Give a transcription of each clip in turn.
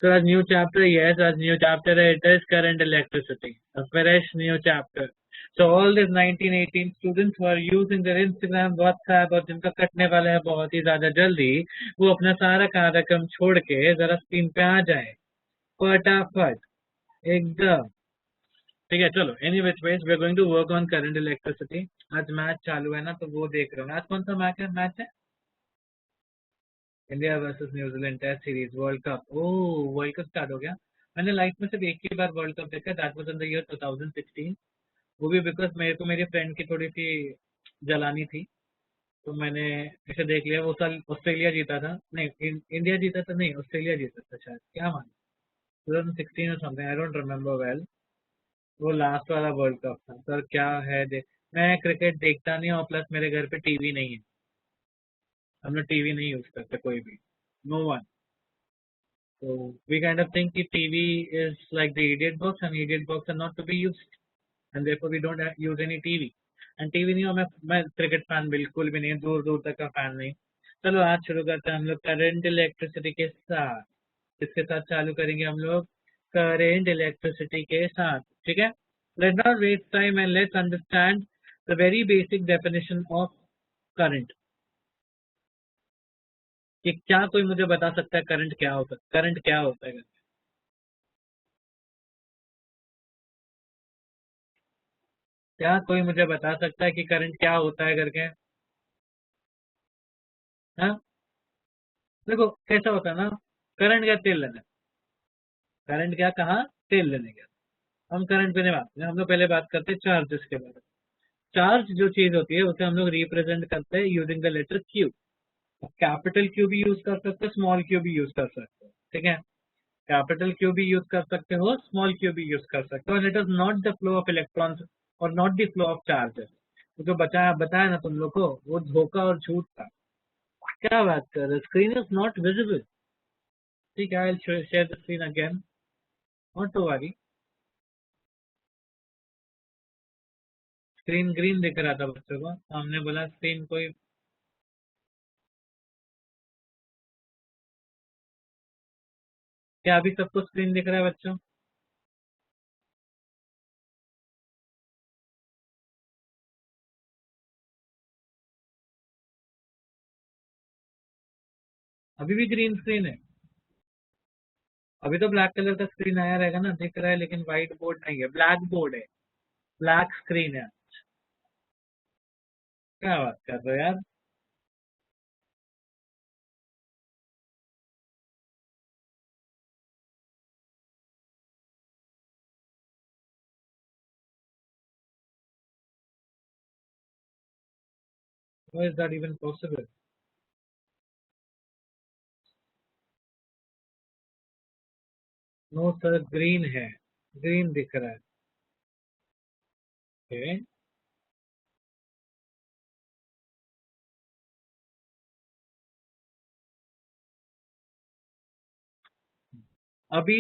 So as new chapter, yes, as new chapter it is current electricity, a fresh new chapter. So all these 1918 students who are using their Instagram, WhatsApp और जिनका कटने वाला है बहुत ही ज्यादा जल्दी, वो अपना सारा कार्यक्रम छोड़ के जरा स्क्रीन पे आ जाए फटाफट एकदम। ठीक है चलो, any which ways we are going to work on current electricity. आज मैच चालू है ना, तो वो देख रहा हूँ। आज कौन सा मैच है? India versus New Zealand test series world cup. Oh, world cup start हो गया। मैंने लाइफ में सिर्फ एक ही बार वर्ल्ड कप देखा, that was in the year 2016। वो भी बिकॉज मेरे को मेरी फ्रेंड की थोड़ी सी जलानी थी, तो मैंने इसे देख लिया। वो साल ऑस्ट्रेलिया जीता था, नहीं इंडिया जीता था, नहीं ऑस्ट्रेलिया जीता था शायद, क्या मान 2016 और something, I don't remember well. वो लास्ट वाला वर्ल्ड कप था सर, क्या है देख। मैं क्रिकेट देखता नहीं और प्लस मेरे घर पे टीवी नहीं है। हम लोग टीवी नहीं यूज करते कोई भी, no one. So we kind of think that TV is like the idiot box, and idiot box are not to be used, and therefore we don't use any TV. And TV नहीं हो, मैं cricket fan बिल्कुल भी नहीं, दूर दूर तक का फैन नहीं। चलो आज शुरू करते हैं हम लोग करंट इलेक्ट्रिसिटी के साथ। इसके साथ चालू करेंगे हम लोग करंट इलेक्ट्रिसिटी के साथ, ठीक है। Let not waste time and let's understand the very basic definition of current. कि क्या कोई मुझे बता सकता है करंट क्या होता है? करंट क्या होता है? क्या कोई मुझे बता सकता है कि करंट क्या होता है करके? हाँ, देखो कैसा होता है ना, करंट क्या, तेल लेना है। करंट क्या कहा? तेल लेने गया। हम करंट पे नहीं बात करें, हम लोग पहले बात करते हैं चार्जेस के बारे में। चार्ज जो चीज होती है उसे हम लोग रिप्रेजेंट करते हैं using the letter Q. Capital Q भी यूज कर सकते हो, स्मॉल क्यू भी यूज कर सकते हो, ठीक है। कैपिटल क्यू भी यूज कर सकते हो, स्मॉल क्यू भी यूज कर सकते हो, and it is not the flow of electrons और not the flow of charges. तो जो बताया बताया ना तुम लोग को, वो धोखा और झूठ था। क्या बात कर रहे, स्क्रीन इज नॉट विजिबल। ठीक है, I will share the screen again, not to worry. Screen green दिख रहा था बच्चों को, हमने बोला स्क्रीन कोई। क्या अभी सबको स्क्रीन दिख रहा है बच्चों? अभी भी ग्रीन स्क्रीन है? अभी तो ब्लैक कलर का स्क्रीन आया रहेगा ना, दिख रहा है, लेकिन व्हाइट बोर्ड नहीं है, ब्लैक बोर्ड है, ब्लैक स्क्रीन है। क्या बात कर रहे हो यार? How is that even possible? No sir, green है, ग्रीन दिख रहा है। Okay. अभी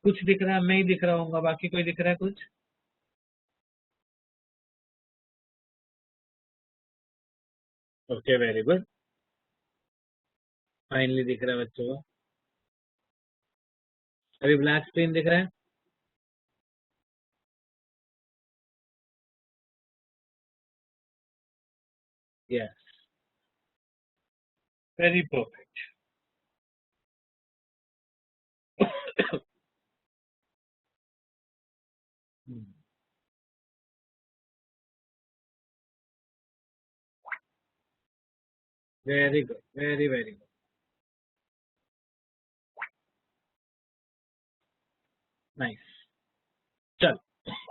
कुछ दिख रहा है, मैं ही दिख रहा हूँ, बाकी कोई दिख रहा है कुछ? Okay, very good. फाइनली दिख रहा है बच्चों को। अभी ब्लैक स्क्रीन दिख रहा है। Yes, very perfect. Very good, very very good, nice. चल,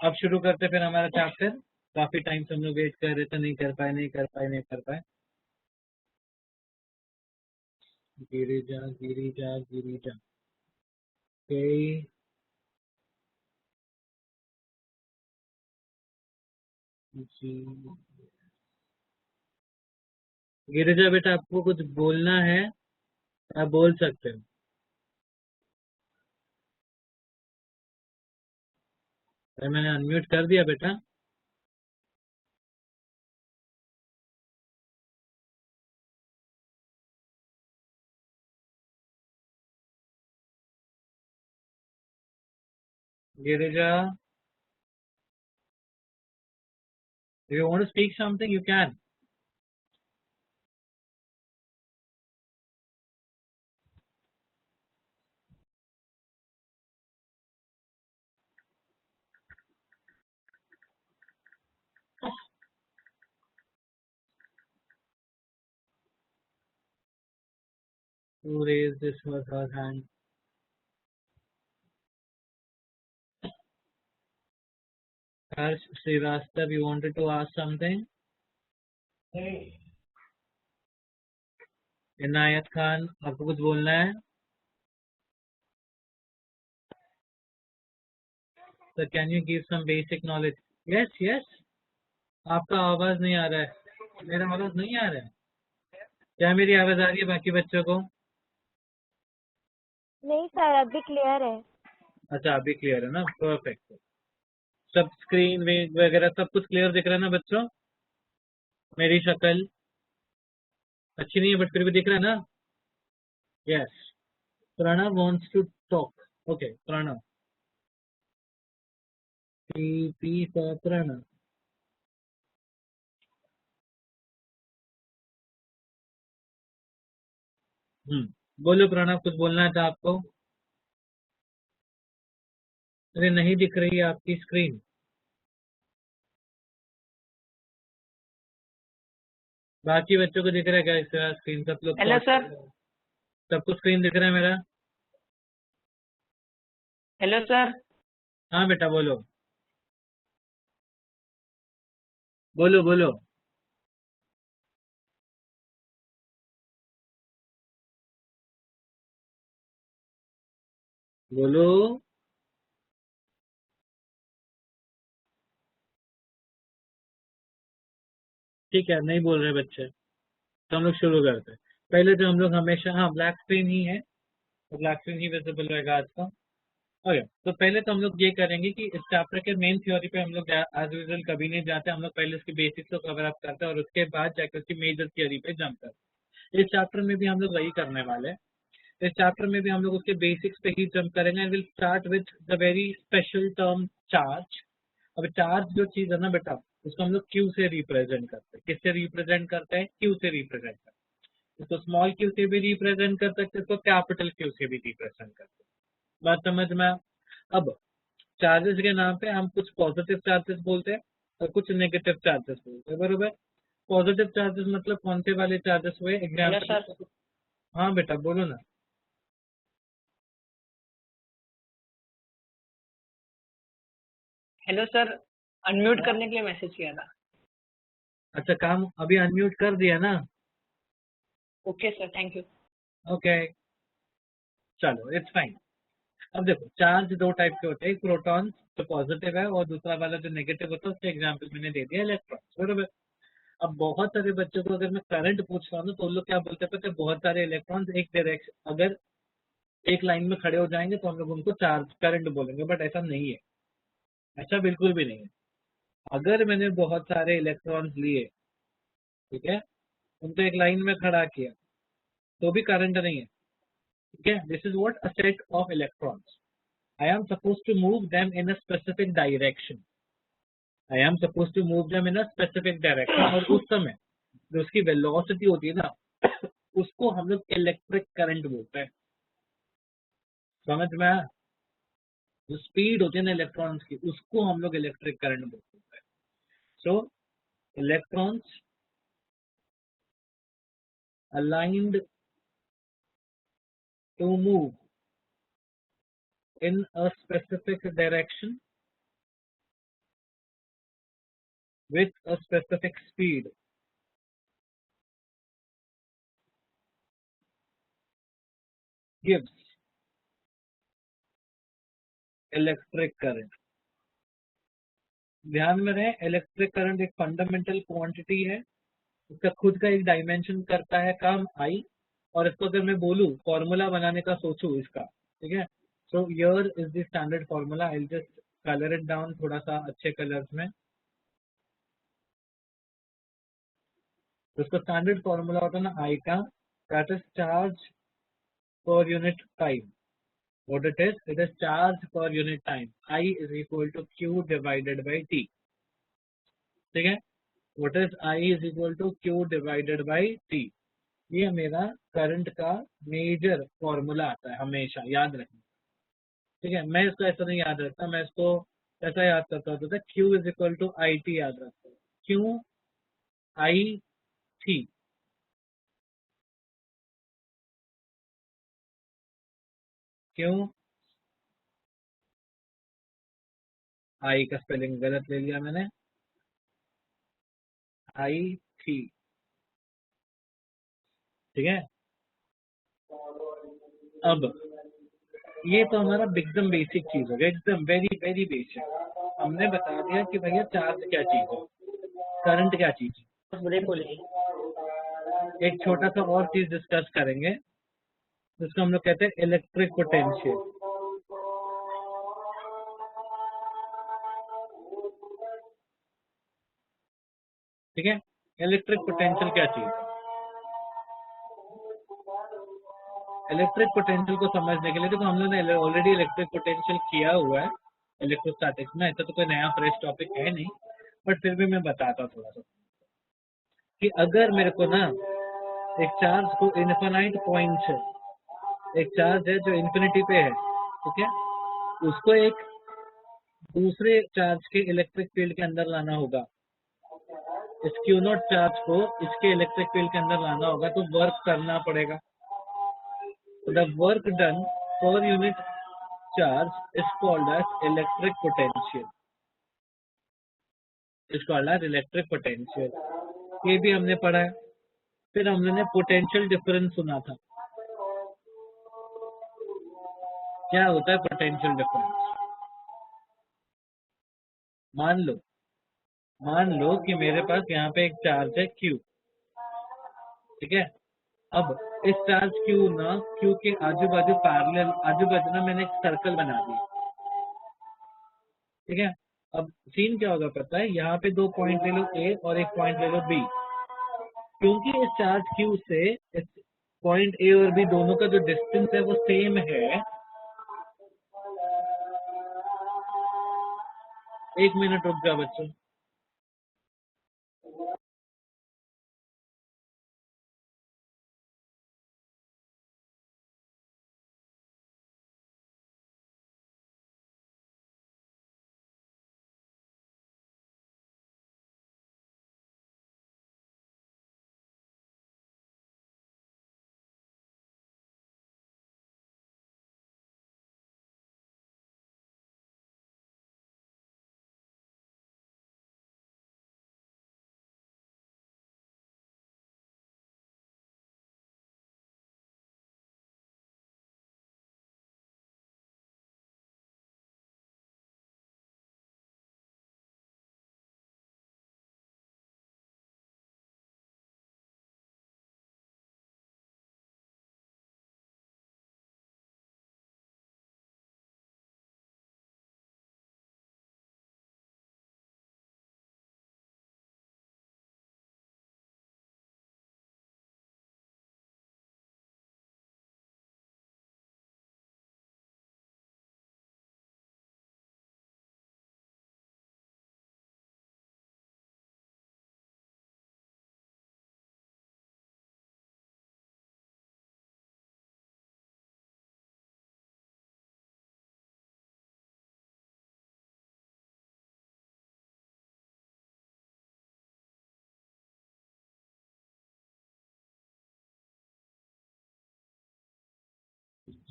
अब शुरू करते फिर हमारा चैप्टर। काफी टाइम से हम लोग वेट कर रहे थे, नहीं कर पाए, नहीं कर पाए, नहीं कर पाए। गिरिजा गिरिजा गिरिजा। ओके जी। गिरिजा बेटा, आपको कुछ बोलना है, आप बोल सकते हो। अरे मैंने अनम्यूट कर दिया बेटा। Girija, if you want to speak something, you can. Who raised this was her hand? Harsh Srivastav, you wanted to ask something? Inayat Khan, आपको कुछ बोलना है? So can you give some basic knowledge? Yes, yes. आपका आवाज नहीं आ रहा है. मेरा आवाज नहीं आ रहा है. क्या मेरी आवाज आ रही है बाकी बच्चों को? नहीं सर, अभी क्लियर है। अच्छा, अभी क्लियर है ना? परफेक्ट. सब स्क्रीन वगैरह सब कुछ क्लियर दिख रहा है ना बच्चों? मेरी शक्ल अच्छी नहीं है बट फिर भी दिख रहा है ना? Yes. Pranav wants to talk. Okay, Pranav. P for Pranav. बोलो प्रणव, कुछ बोलना था आपको? अरे नहीं दिख रही है आपकी स्क्रीन. बाकी बच्चों को दिख रहा है क्या इसका स्क्रीन? सब लोग हेलो सर। सबको स्क्रीन दिख रहा है मेरा? Hello sir. हाँ बेटा बोलो. बोलो बोलो. बोलो. ठीक है, नहीं बोल रहे बच्चे तो हम लोग शुरू करते हैं. पहले तो हम लोग हमेशा, हाँ ब्लैक स्क्रीन ही है तो ब्लैक स्क्रीन ही विजिबल रहेगा आज का. ओके, तो पहले तो हम लोग ये करेंगे कि इस चैप्टर के मेन थ्योरी पे हम लोग एज यूजुअल कभी नहीं जाते. हम लोग पहले उसकी बेसिक्स को कवर अप करते हैं और उसके बाद जाकर उसकी मेजर थ्योरी पे जंप करते हैं. इस चैप्टर में भी हम लोग वही करने वाले हैं. इस चैप्टर में भी हम लोग उसके बेसिक्स पे ही जंप करेंगे and will start with the very special term charge. अब चार्ज जो चीज है ना बेटा, उसको हम लोग क्यू से रिप्रेजेंट करते हैं. किससे रिप्रेजेंट करते हैं? क्यू से रिप्रेजेंट करते हैं. इसको स्मॉल क्यू से भी रिप्रेजेंट कर सकते हैं, इसको कैपिटल क्यू से भी रिप्रेजेंट करते हैं. बात समझ में? अब चार्जेस के नाम पे हम कुछ पॉजिटिव चार्जेस बोलते हैं और कुछ नेगेटिव चार्जेस बोलते हैं, बरोबर? पॉजिटिव चार्जेस मतलब कौन से वाले चार्जेस हुए? एग्जाम्पल. हाँ बेटा बोलो ना. हेलो सर, अनम्यूट करने के लिए मैसेज किया था। अच्छा, काम अभी अनम्यूट कर दिया ना? Okay sir, thank you. Okay, चलो इट्स फाइन. अब देखो, चार्ज दो टाइप के होते हैं. एक प्रोटॉन जो पॉजिटिव है और दूसरा वाला जो नेगेटिव होता है. उसका एग्जाम्पल मैंने दे दिया, इलेक्ट्रॉन, बरोबर? अब बहुत सारे बच्चों को अगर मैं करंट पूछ रहा हूँ तो लोग क्या बोलते हैं पता है? बहुत सारे इलेक्ट्रॉन्स एक डायरेक्शन, अगर एक लाइन में खड़े हो जाएंगे तो हम लोग उनको चार्ज करंट बोलेंगे, बट ऐसा नहीं है. ऐसा बिल्कुल भी नहीं है. अगर मैंने बहुत सारे इलेक्ट्रॉन्स लिए, ठीक है, उनको एक लाइन में खड़ा किया, तो भी करंट नहीं है. ठीक है, this is what a set of electrons. I am supposed to move them in a specific direction. I am supposed to move them in a specific direction. और उस समय जो उसकी वेलोसिटी होती है ना, उसको हम लोग इलेक्ट्रिक करंट बोलते हैं. समझ में आया? जो स्पीड होती है ना इलेक्ट्रॉन्स की, उसको हम लोग इलेक्ट्रिक करंट बोलते हैं. सो electrons aligned to move in a specific direction with a specific speed gives electric current. ध्यान में रहे, इलेक्ट्रिक करंट एक फंडामेंटल क्वांटिटी है. इसका खुद का एक डायमेंशन करता है काम आई. और इसको अगर मैं बोलूँ फॉर्मूला बनाने का सोचूं इसका, ठीक है, so here is the standard formula. I will just colour it down थोड़ा सा अच्छे कलर्स में. तो इसका स्टैंडर्ड फॉर्मूला होता है ना आई का, that is charge per unit time. what it is charge per unit time. I is equal to Q divided by T. ठीक है, what is I is equal to Q divided by T. ये मेरा current का major formula आता है, हमेशा याद रखना. ठीक है, मैं इसको ऐसा नहीं याद रखता, मैं इसको ऐसा याद करता होता था, Q is equal to I T याद रखता हूँ. Q I T. क्यों? आई का स्पेलिंग गलत ले लिया मैंने, आई थी. ठीक है, अब ये तो हमारा एकदम बेसिक चीज हो गया, एकदम वेरी वेरी बेसिक. हमने बता दिया कि भैया चार्ज क्या चीज है, करंट क्या चीज है. ब्रेक हो रही एक छोटा सा और चीज डिस्कस करेंगे, जिसको हम लोग कहते हैं इलेक्ट्रिक पोटेंशियल. ठीक है, इलेक्ट्रिक पोटेंशियल क्या चीज है. इलेक्ट्रिक पोटेंशियल को समझने के लिए देखो, हम लोगों ने ऑलरेडी इलेक्ट्रिक पोटेंशियल किया हुआ है इलेक्ट्रोस्टैटिक्स में, ऐसा तो कोई नया फ्रेश टॉपिक है नहीं, बट फिर भी मैं बताता थोड़ा सा कि अगर मेरे को ना एक चार्ज को इन्फिनाइट पॉइंट से, एक चार्ज है जो इन्फिनिटी पे है, ठीक है, उसको एक दूसरे चार्ज के इलेक्ट्रिक फील्ड के अंदर लाना होगा, इस क्यू नॉट चार्ज को इसके इलेक्ट्रिक फील्ड के अंदर लाना होगा, तो वर्क करना पड़ेगा. The work done per unit charge is called as electric potential, is called as electric potential. ये भी हमने पढ़ा है. फिर हमने पोटेंशियल डिफरेंस सुना था. क्या होता है पोटेंशियल डिफरेंस? मान लो कि मेरे पास यहाँ पे एक चार्ज है Q. ठीक है, अब इस चार्ज Q के आजू बाजू पैरेलल, आजू बाजू ना मैंने एक सर्कल बना दिया. ठीक है, अब सीन क्या होगा पता है, यहाँ पे 2 पॉइंट ले लो A और एक पॉइंट ले लो B. क्योंकि इस चार्ज Q से इस पॉइंट A और B दोनों का जो डिस्टेंस है वो सेम है. एक मिनट रुक जाओ बच्चों.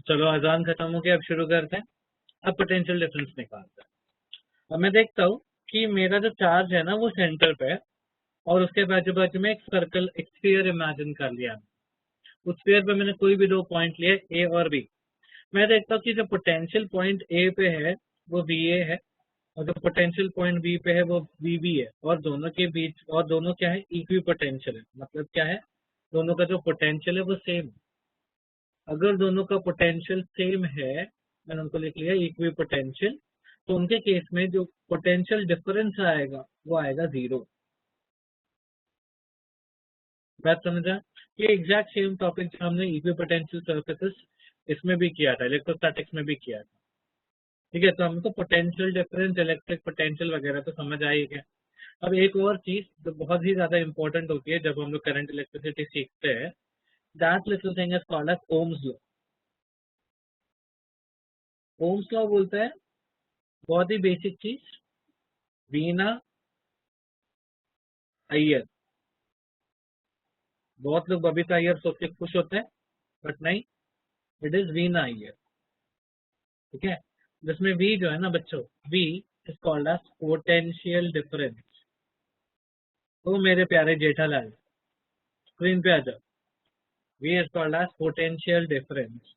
चलो अजान खत्म हो गया, अब शुरू करते हैं. अब पोटेंशियल डिफरेंस निकालते हैं. अब मैं देखता हूँ कि मेरा जो चार्ज है ना वो सेंटर पे है, और उसके बाजू बाजू में एक सर्कल, एक स्फीयर इमेजिन कर लिया. उस स्फीयर पे मैंने कोई भी 2 पॉइंट लिए A और B. मैं देखता हूँ कि जो पोटेंशियल पॉइंट A पे है वो VA है, और जो पोटेंशियल पॉइंट B पे है वो VB है, और दोनों के बीच, और दोनों क्या है, इक्वी पोटेंशियल है. मतलब क्या है, दोनों का जो पोटेंशियल है वो सेम है. अगर दोनों का पोटेंशियल सेम है, मैंने उनको लिख लिया इक्वी पोटेंशियल, तो उनके केस में जो पोटेंशियल डिफरेंस आएगा वो आएगा 0. बात समझा? ये एग्जैक्ट सेम टॉपिक जो हमने इक्वी पोटेंशियल सर्फेसेस इसमें भी किया था, इलेक्ट्रोस्टैटिक्स में भी किया था। ठीक है, तो हमको पोटेंशियल डिफरेंस, इलेक्ट्रिक पोटेंशियल वगैरह तो समझ आई है। अब एक और चीज जो बहुत ही ज्यादा इंपॉर्टेंट होती है जब हम लोग करंट इलेक्ट्रिसिटी सीखते हैं, that little thing is called as Ohm's law. Ohm's law बोलते हैं बहुत ही बेसिक चीज, वीना अय्यर। बहुत लोग बबीता अय्यर सोच के खुश होते हैं, बट नहीं, इट इज वीना अय्यर। ठीक है, जिसमें वी जो है ना बच्चों, V is called as potential difference. तो मेरे प्यारे जेठालाल, स्क्रीन पे आ जाओ। V is called as potential difference.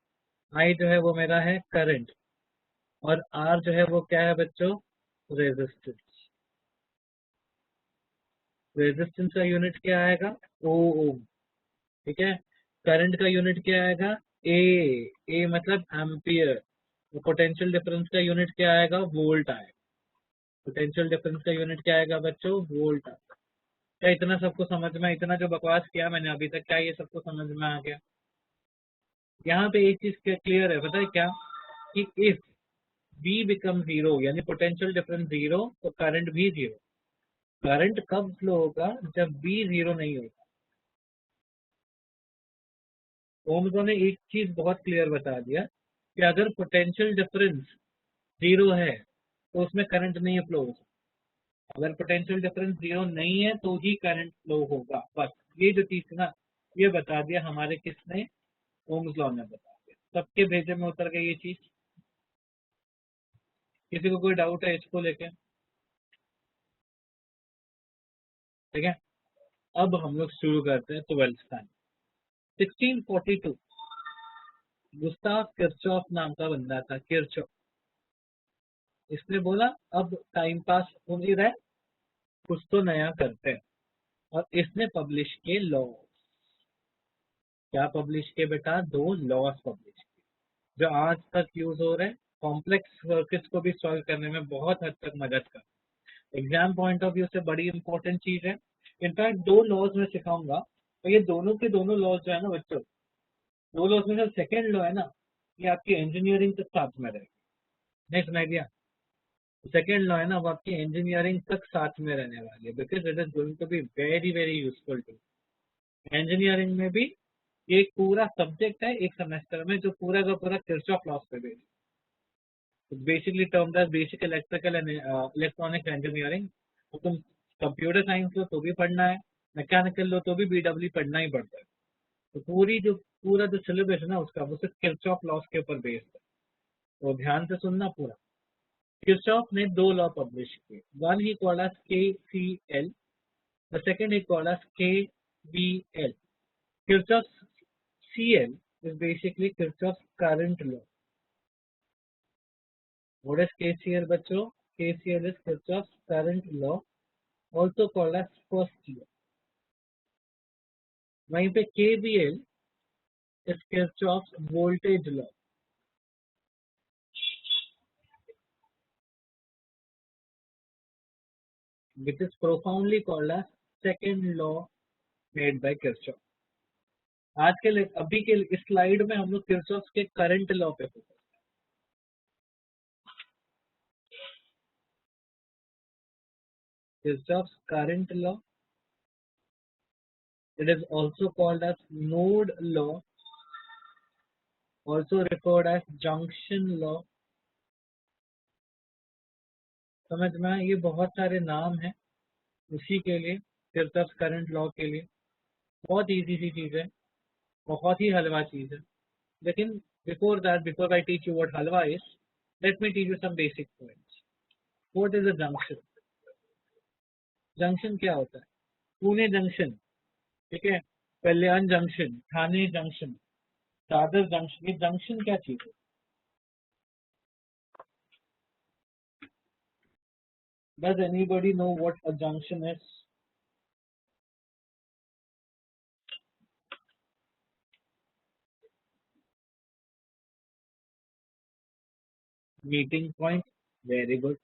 I जो है वो मेरा है करंट, और आर जो है वो क्या है बच्चों, रेजिस्टेंस। रेजिस्टेंस का यूनिट क्या आएगा, ओम। ठीक है, करंट का यूनिट क्या आएगा, ए। ए मतलब एम्पियर। तो पोटेंशियल डिफरेंस का यूनिट क्या आएगा, वोल्ट आएगा। पोटेंशियल डिफरेंस का यूनिट क्या आएगा बच्चों, वोल्ट आएगा। क्या इतना सबको समझ में, इतना जो बकवास किया मैंने अभी तक, क्या ये सबको समझ में आ गया? यहाँ पे एक चीज क्लियर है, पता है क्या, कि इफ V बिकम जीरो यानी पोटेंशियल डिफरेंस जीरो, तो करंट भी जीरो। करंट कब फ्लो होगा, जब V जीरो नहीं होगा। ओम्स ने एक चीज बहुत क्लियर बता दिया कि अगर पोटेंशियल डिफरेंस जीरो है तो उसमें करंट नहीं फ्लो होगा। अगर पोटेंशियल डिफरेंस जीरो नहीं है तो ही करंट फ्लो होगा। बस ये जो चीज थी ना, ये बता दिया हमारे किसने, ओम्स लॉ ने बता दिया। सबके भेजे में उतर गई ये चीज। किसी को कोई डाउट है इसको लेके? ठीक है, अब हम लोग शुरू करते हैं 12th टाइम। 1642 गुस्ताव किरचॉफ नाम का बंदा था, किरचॉफ। इसने बोला अब टाइम पास हो नहीं रहा है, कुछ तो नया करते हैं। और इसने पब्लिश किए लॉ। क्या पब्लिश किए बेटा, दो लॉस पब्लिश किए जो आज तक यूज हो रहे हैं। कॉम्प्लेक्स सर्किट्स को भी सॉल्व करने में बहुत हद तक मदद कर, एग्जाम पॉइंट ऑफ व्यू से बड़ी इंपॉर्टेंट चीज है। इनफैक्ट दो लॉज में सिखाऊंगा, तो ये दोनों के दोनों लॉज जो है ना बच्चों, दो लॉज में से सेकेंड लॉ है ना, ये आपकी इंजीनियरिंग के साथ में रहेगी। नहीं सुनाई दिया? सेकेंड लॉ है ना, वो आपकी इंजीनियरिंग तक साथ में रहने वाली है, because it is going to be very very useful to engineering में भी। ये एक पूरा सब्जेक्ट है एक सेमेस्टर में, जो पूरा का पूरा किरचॉफ लॉस पे based. Basically term as basic electrical and electronic engineering. तो तुम कंप्यूटर साइंस लो तो भी पढ़ना है, मैकेनिकल लो तो भी बीडब्ल्यू पढ़ना ही पड़ता है। तो पूरा जो सिलेबस है ना उसका, वो सिर्फ किरचॉफ लॉस के ऊपर बेस्ड है। तो ध्यान से सुनना पूरा। किरचॉफ ने दो लॉ पब्लिश किए, one he called as KCL, the second he called as KVL। Kirchhoff's CL is basically Kirchhoff's current law. What is KCL बच्चों? KCL is Kirchhoff's current law, also called as first law. वहीं पे KVL is Kirchhoff's voltage law, which is profoundly called as second law made by Kirchhoff. आज के अभी के इस slide में हम लोग किरचॉफ के करंट लॉ पे focus. Kirchhoff's current law, it is also called as node law, also referred as junction law। समझ में आया? ये बहुत सारे नाम हैं उसी के लिए, किरचॉफ करंट लॉ के लिए। बहुत इजी सी चीज है, बहुत ही हलवा चीज है। लेकिन before that, before I teach you what halwa is, let me teach you some basic points. What is a junction? Junction क्या होता है? पुणे जंक्शन, ठीक है, Kalyan junction, Thane junction, Dadar junction, ये जंक्शन क्या चीज है? Does anybody know what a junction is? Meeting point, very good.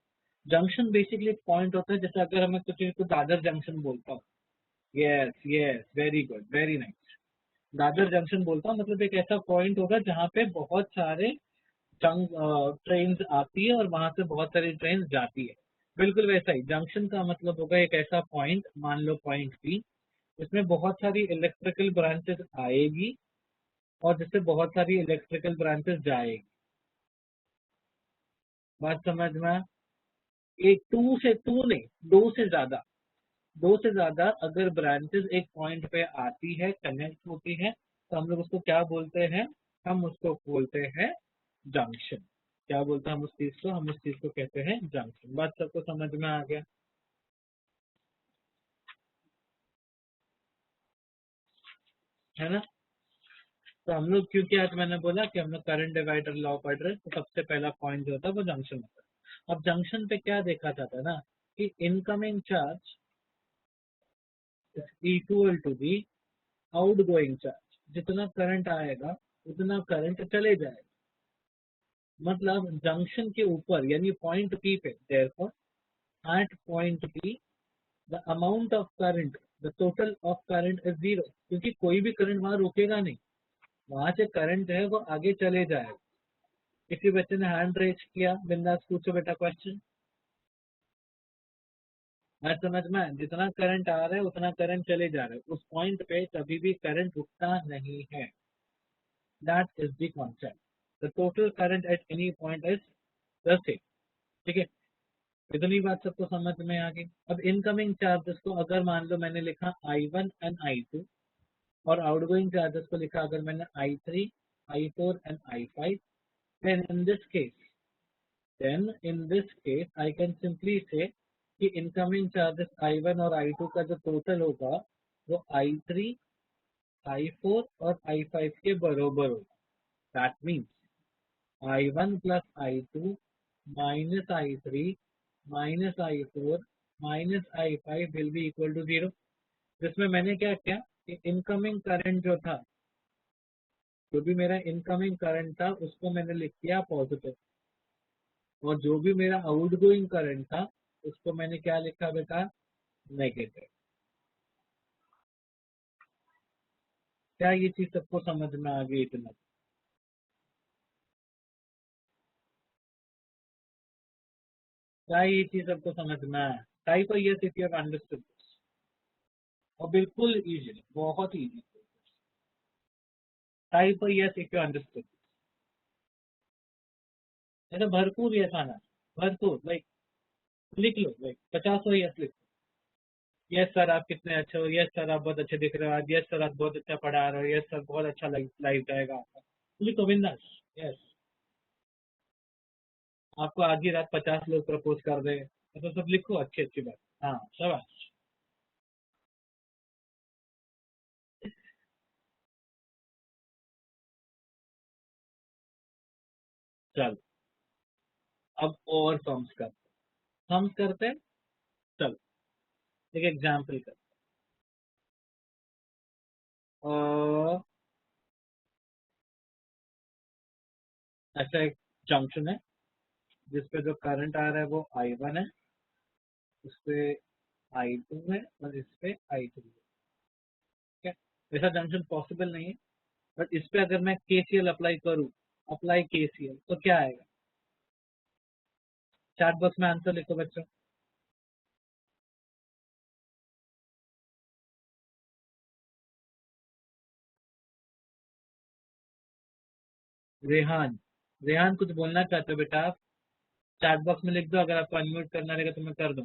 Junction basically point होता है, जैसे अगर हमें कुछ दादर जंक्शन बोलता हूँ। Yes yes, very good, very nice. Dadar junction बोलता हूँ, मतलब एक ऐसा पॉइंट होगा जहाँ पे बहुत सारे ट्रेन आती है और वहां से बहुत सारी ट्रेन जाती है। बिल्कुल वैसा ही जंक्शन का मतलब होगा एक ऐसा पॉइंट, मान लो पॉइंट पी, इसमें बहुत सारी इलेक्ट्रिकल ब्रांचेस आएगी और जिससे बहुत सारी इलेक्ट्रिकल ब्रांचेस जाएगी। बात समझ में आया? एक टू नहीं, दो से ज्यादा अगर ब्रांचेस एक पॉइंट पे आती है, कनेक्ट होती है, तो हम लोग उसको क्या बोलते हैं? हम उसको बोलते हैं जंक्शन। क्या बोलते हैं हम उस चीज को? हम उस चीज को कहते हैं जंक्शन। बात सबको समझ में आ गया, है ना? तो हम लोग, क्योंकि आज मैंने बोला कि हम लोग करंट डिवाइडर लॉ पढ़ रहे हैं, तो सबसे पहला पॉइंट जो होता है वो जंक्शन होता है। अब जंक्शन पे क्या देखा जाता है ना, कि incoming charge is equal to the outgoing charge. जितना करंट आएगा उतना करंट चले जाएगा। मतलब जंक्शन के ऊपर यानी पॉइंट पी पे, therefore at point P the amount of current, the total of current is zero, क्योंकि कोई भी करंट वहां रुकेगा नहीं, वहां से करंट है वो आगे चले जाएगा। किसी बच्चे ने हैंड रेज किया, बिंदास पूछो बेटा क्वेश्चन। मैं समझ में आया? जितना करंट आ रहा है उतना करंट चले जा रहा है, उस पॉइंट पे कभी भी करंट रुकता नहीं है। That is the concept. The total current at any point is the same. ठीक है, इतनी बात सबको समझ में आ गई। अब इनकमिंग चार्जेस को अगर मान लो मैंने लिखा I1 एंड I2, और आउटगोइंग चार्जेस को लिखा अगर मैंने I3, I4 and I5, then in this case I can simply say कि इनकमिंग चार्जेस I1 और I2 का जो टोटल होगा वो I3, I4 और I5 के बरोबर होगा। That means I1 plus I2 minus I3 minus I4 minus I5 will be equal to 0। जिसमें मैंने क्या किया कि इनकमिंग करंट जो था, जो भी मेरा इनकमिंग करंट था उसको मैंने लिख दिया पॉजिटिव, और जो भी मेरा आउटगोइंग करंट था उसको मैंने क्या लिखा बेटा? नेगेटिव। क्या ये चीज सबको समझ में आ गई? इतना क्या ये चीज सबको समझ में आया? Type yes if you have understood. और बिल्कुल इजी, बहुत easy. Type yes if you understood. ऐसा भरपूर यस आना, भरपूर, लाइक लिख लो, लाइक 50 यस लिख। यस सर आप कितने अच्छे हो, यस सर आप बहुत अच्छे दिख रहे हो आज, यस सर आप बहुत अच्छा पढ़ा रहे हो, यस सर बहुत अच्छा लाइफ जाएगा आपका। लिखो बिंदास यस। आपको आधी रात 50 लोग प्रपोज कर रहे हैं, तो सब लिखो, अच्छी अच्छी बात। हाँ शाबाश। चल अब और सम्स करते हैं। चल एक एग्जाम्पल कर। ऐसा एक जंक्शन है जिसपे जो करंट आ रहा है वो I1 है, उस पे I2 है और इस पे I3 है। ठीक है, ऐसा जंक्शन पॉसिबल नहीं है, बट इस पे अगर मैं KCL अप्लाई करूँ, अप्लाई KCL, तो क्या आएगा? चैट बॉक्स में आंसर लिखो बच्चों। रेहान, रेहान कुछ बोलना चाहते हो बेटा आप? चैट बॉक्स में लिख दो, अगर आपको अनम्यूट करना रहेगा तो मैं कर दूं।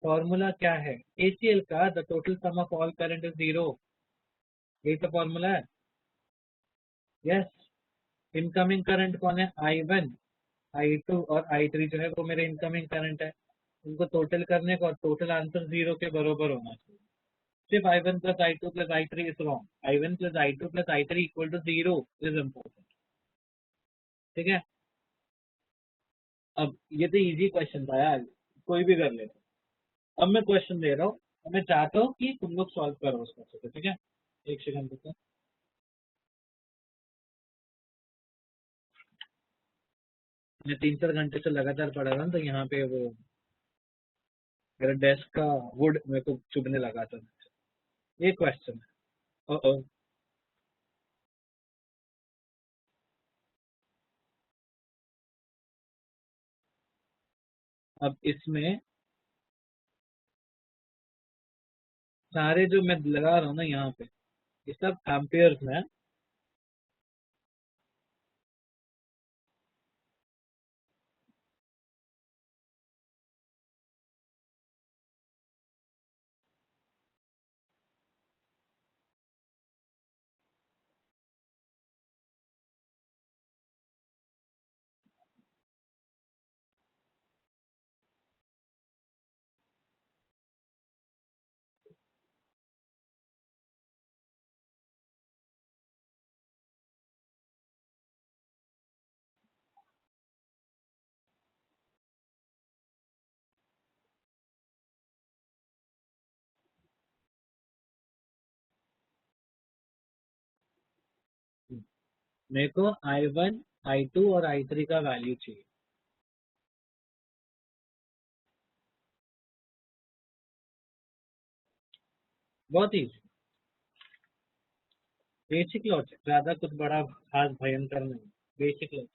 फॉर्मूला क्या है KCL का? The total sum of all current is zero. यही तो फॉर्मूला है। यस, इनकमिंग करंट कौन है? I1, I2 और I3 जो है वो मेरे इनकमिंग करंट है। उनको टोटल करने का, और टोटल आंसर जीरो के बरोबर होना चाहिए। सिर्फ I1 plus I2 plus I3 is wrong. I1 plus I2 plus I3 equal to zero is important. ठीक है, अब ये तो इजी क्वेश्चन था यार, कोई भी कर लेता। अब मैं क्वेश्चन दे रहा हूँ, मैं चाहता हूँ कि तुम लोग सॉल्व करो उस क्वेश्चन को। ठीक है, एक सेकंड रुको। मैं 3-4 घंटे से लगातार पढ़ा रहा हूँ, तो यहाँ पे वो मेरा डेस्क का वुड मेरे को चुभने लगा था। ये क्वेश्चन है। ओ अब इसमें सारे जो मैं लगा रहा हूँ ना यहाँ पे, ये सब एम्पियर्स में है। मेरे को I1, I2 और I3 का वैल्यू चाहिए। बहुत ही बेसिक लॉजिक, ज्यादा कुछ बड़ा खास भयंकर नहीं, बेसिक लॉजिक।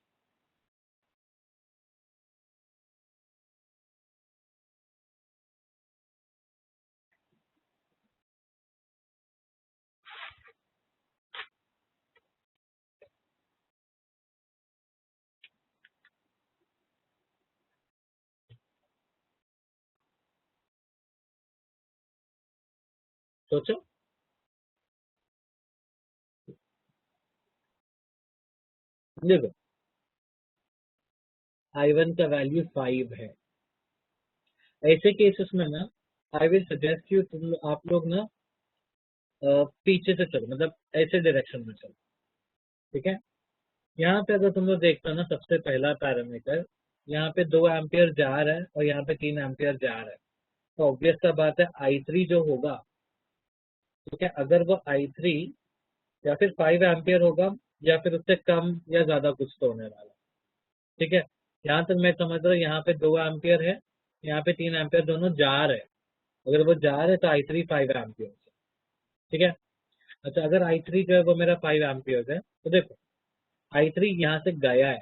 सोचो, देखो I1 का वैल्यू 5 है। ऐसे केसेस में ना आई विल सजेस्ट यू, आप लोग ना पीछे से चलो, मतलब ऐसे डायरेक्शन में चलो, ठीक है। यहाँ पे अगर तुम लोग देखते हो ना, सबसे पहला पैरामीटर, यहाँ पे 2 एम्पियर जा रहा है और यहाँ पे 3 एम्पियर जा रहा है, तो ऑब्वियस सा बात है I3 जो होगा, ठीक है, अगर वो I3 या फिर 5 एम्पियर होगा या फिर उससे कम या ज्यादा कुछ तो होने वाला, ठीक है। यहाँ तक मैं समझ रहा हूँ, यहाँ पे 2 एम्पियर है, यहाँ पे 3 एम्पियर, दोनों जा रहे हैं। अगर वो जा रहे हैं तो I3 5 एम्पियर, ठीक है। अच्छा, अगर I3 जो है वो मेरा 5 एम्पियर है, तो देखो I3 यहाँ से गया है,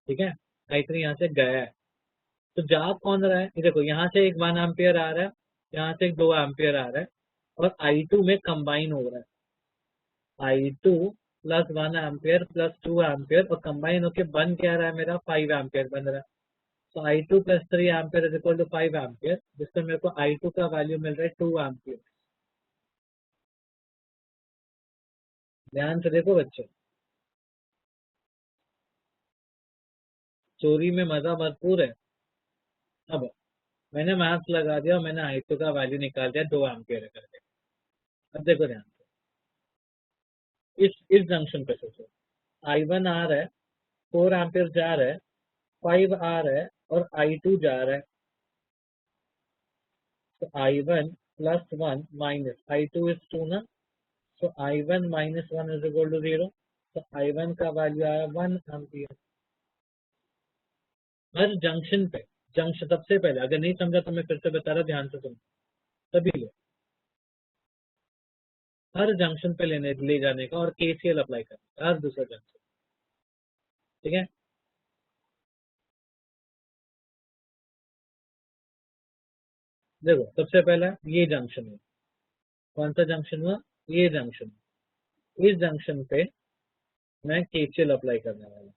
ठीक है, I3 यहाँ से गया है, तो जा कौन रहा है, ये देखो यहाँ से एक 1 एम्पियर आ रहा है, यहाँ से एक 2 एम्पियर आ रहा है, और I2 में कंबाइन हो रहा है, I2 plus 1 ampere plus 2 ampere, और कंबाइन होके बन क्या रहा है, मेरा 5 एम्पियर बन रहा है। तो I2 plus 3 ampere is equal to 5 ampere, जिससे मेरे को I2 का वैल्यू मिल रहा है 2 एम्पियर। ध्यान से देखो बच्चों, चोरी में मजा भरपूर है। अब मैंने मैथ्स लगा दिया और मैंने I2 का वैल्यू निकाल दिया 2 एम्पियर है करके। अब देखो ध्यान से, इस जंक्शन पे सोचो, I1 आ रहा है, 4 एम्पियर जा रहा है, 5 आ रहा है, और I2 जा रहा है, तो I1 plus 1 minus I2 is 2 ना, तो I1 minus 1 is equal to 0, तो I1 का वैल्यू आया 1 एम्पियर। हर जंक्शन पे, जंक्शन सबसे पहले, अगर नहीं समझा तो मैं फिर से बता रहा, ध्यान से सुनो सभी लोग, हर जंक्शन पे ले जाने का और KCL अप्लाई करने का, हर दूसरा जंक्शन, ठीक है। देखो सबसे पहला ये जंक्शन है, कौन सा जंक्शन हुआ, ये जंक्शन, इस जंक्शन पे मैं KCL अप्लाई करने वाला हूँ।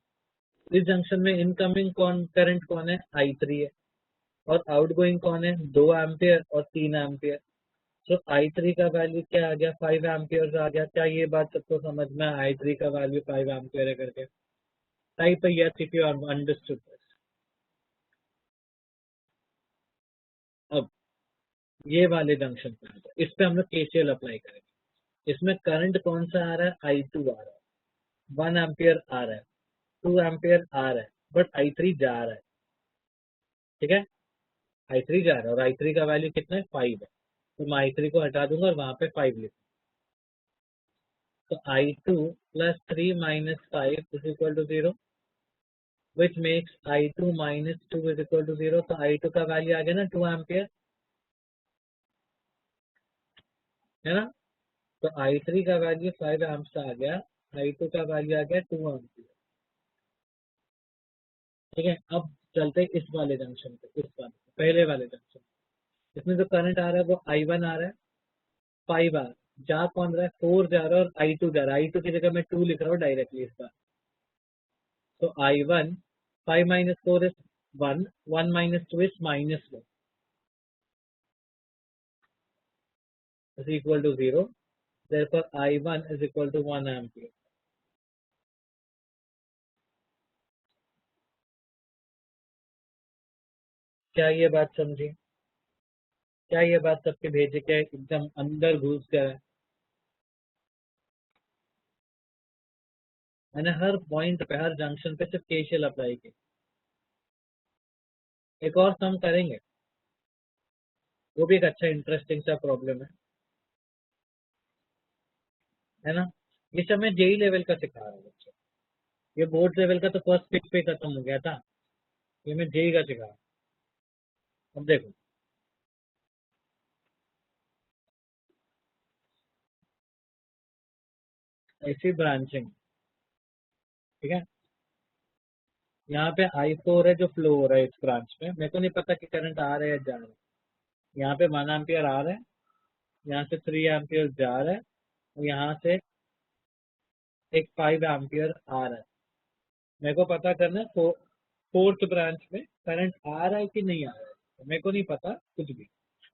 इस जंक्शन में इनकमिंग करंट कौन है, I3 है, और आउटगोइंग कौन है, 2 एम्पियर और 3 एम्पियर। तो I3 का वैल्यू क्या आ गया, 5 एम्पियर आ गया। क्या ये बात सबको समझ में, I3 का वैल्यू 5 एम्पियर है करके? टाइप है यस इफ यू अंडरस्टूड। अब ये वाले जंक्शन पे आ जाए, इस पे हम लोग KCL अप्लाई करेंगे। इसमें करंट कौन सा आ रहा है, I2 आ रहा है, 1 एम्पियर आ रहा है, 2 एम्पियर आ रहा है, बट I3 जा रहा है, ठीक है। I3 जा रहा है और I3 का वैल्यू कितना है, 5 है, तो मैं I3 को हटा दूंगा और वहां पे 5 लिखूंगा। तो I2 plus 3 minus 5 is equal to 0, which makes I2 minus 2 is equal to 0। तो I2 का वैल्यू आ गया ना 2 एम्पियर, है ना। तो I3 का वैल्यू 5 एम्प्स आ गया, I2 का वैल्यू आ गया 2 एम्पियर, ठीक है। अब चलते इस वाले जंक्शन पे, इस वाले पहले वाले जंक्शन। इसमें जो करंट आ रहा है वो I1 आ रहा है, 5 आ रहा है, जा कौन रहा है, 4 जा रहा है और I2 जा रहा है। I2 की जगह मैं 2 लिख रहा हूँ डायरेक्टली इस बार। तो I1 5 minus 4 is 1, 1 minus 2 is -1 is equal to 0. Therefore I1 is equal to 1 ampere. क्या ये बात समझी? क्या ये बात सबके भेजे के एकदम अंदर घुस गया है? मैंने हर पॉइंट पे, हर जंक्शन पे सिर्फ केसीएल अप्लाई किया। एक और सम करेंगे, वो भी एक अच्छा इंटरेस्टिंग सा प्रॉब्लम है ना। ये सब मैं जेई लेवल का सिखा रहा हूँ बच्चों। ये बोर्ड लेवल का तो फर्स्ट पिक पे खत्म हो गया था, ये मैं जेई का सिखा रहा हूँ। अब देखो, ऐसी ब्रांचिंग, ठीक है। यहाँ पे I4 है जो फ्लो हो रहा है इस ब्रांच में, मेरे को नहीं पता कि करंट आ रहा है या जा रहा है। यहाँ पे 1 एम्पियर आ रहा है, यहाँ से 3 एम्पियर जा रहा है, और यहाँ से एक 5 एम्पियर आ रहा है। मेरे को पता करना है फोर्थ ब्रांच में करंट आ रहा है कि नहीं आ रहा है, तो मेरे को नहीं पता कुछ भी।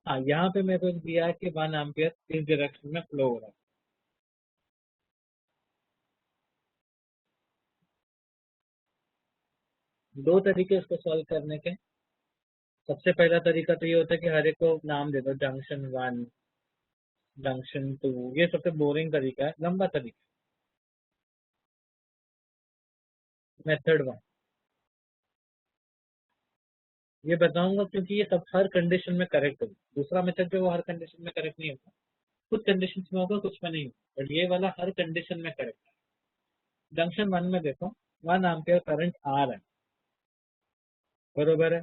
हाँ, यहाँ पे मेरे को दिया है कि 1 एम्पियर इस डायरेक्शन में फ्लो हो रहा है। दो तरीके इसको सॉल्व करने के। सबसे पहला तरीका तो ये होता है कि हर एक को नाम दे दो, जंक्शन 1, जंक्शन 2। ये सबसे बोरिंग तरीका है, लंबा तरीका। मेथड 1 ये बताऊंगा क्योंकि ये सब हर कंडीशन में करेक्ट होगा। दूसरा मेथड जो वो हर कंडीशन में करेक्ट नहीं होगा, कुछ कंडीशन में होगा, कुछ में नहीं होगा, बट ये वाला हर कंडीशन में करेक्ट है। जंक्शन 1 में देखो, 1 एम्पियर करंट आ रहा है, बरोबर है,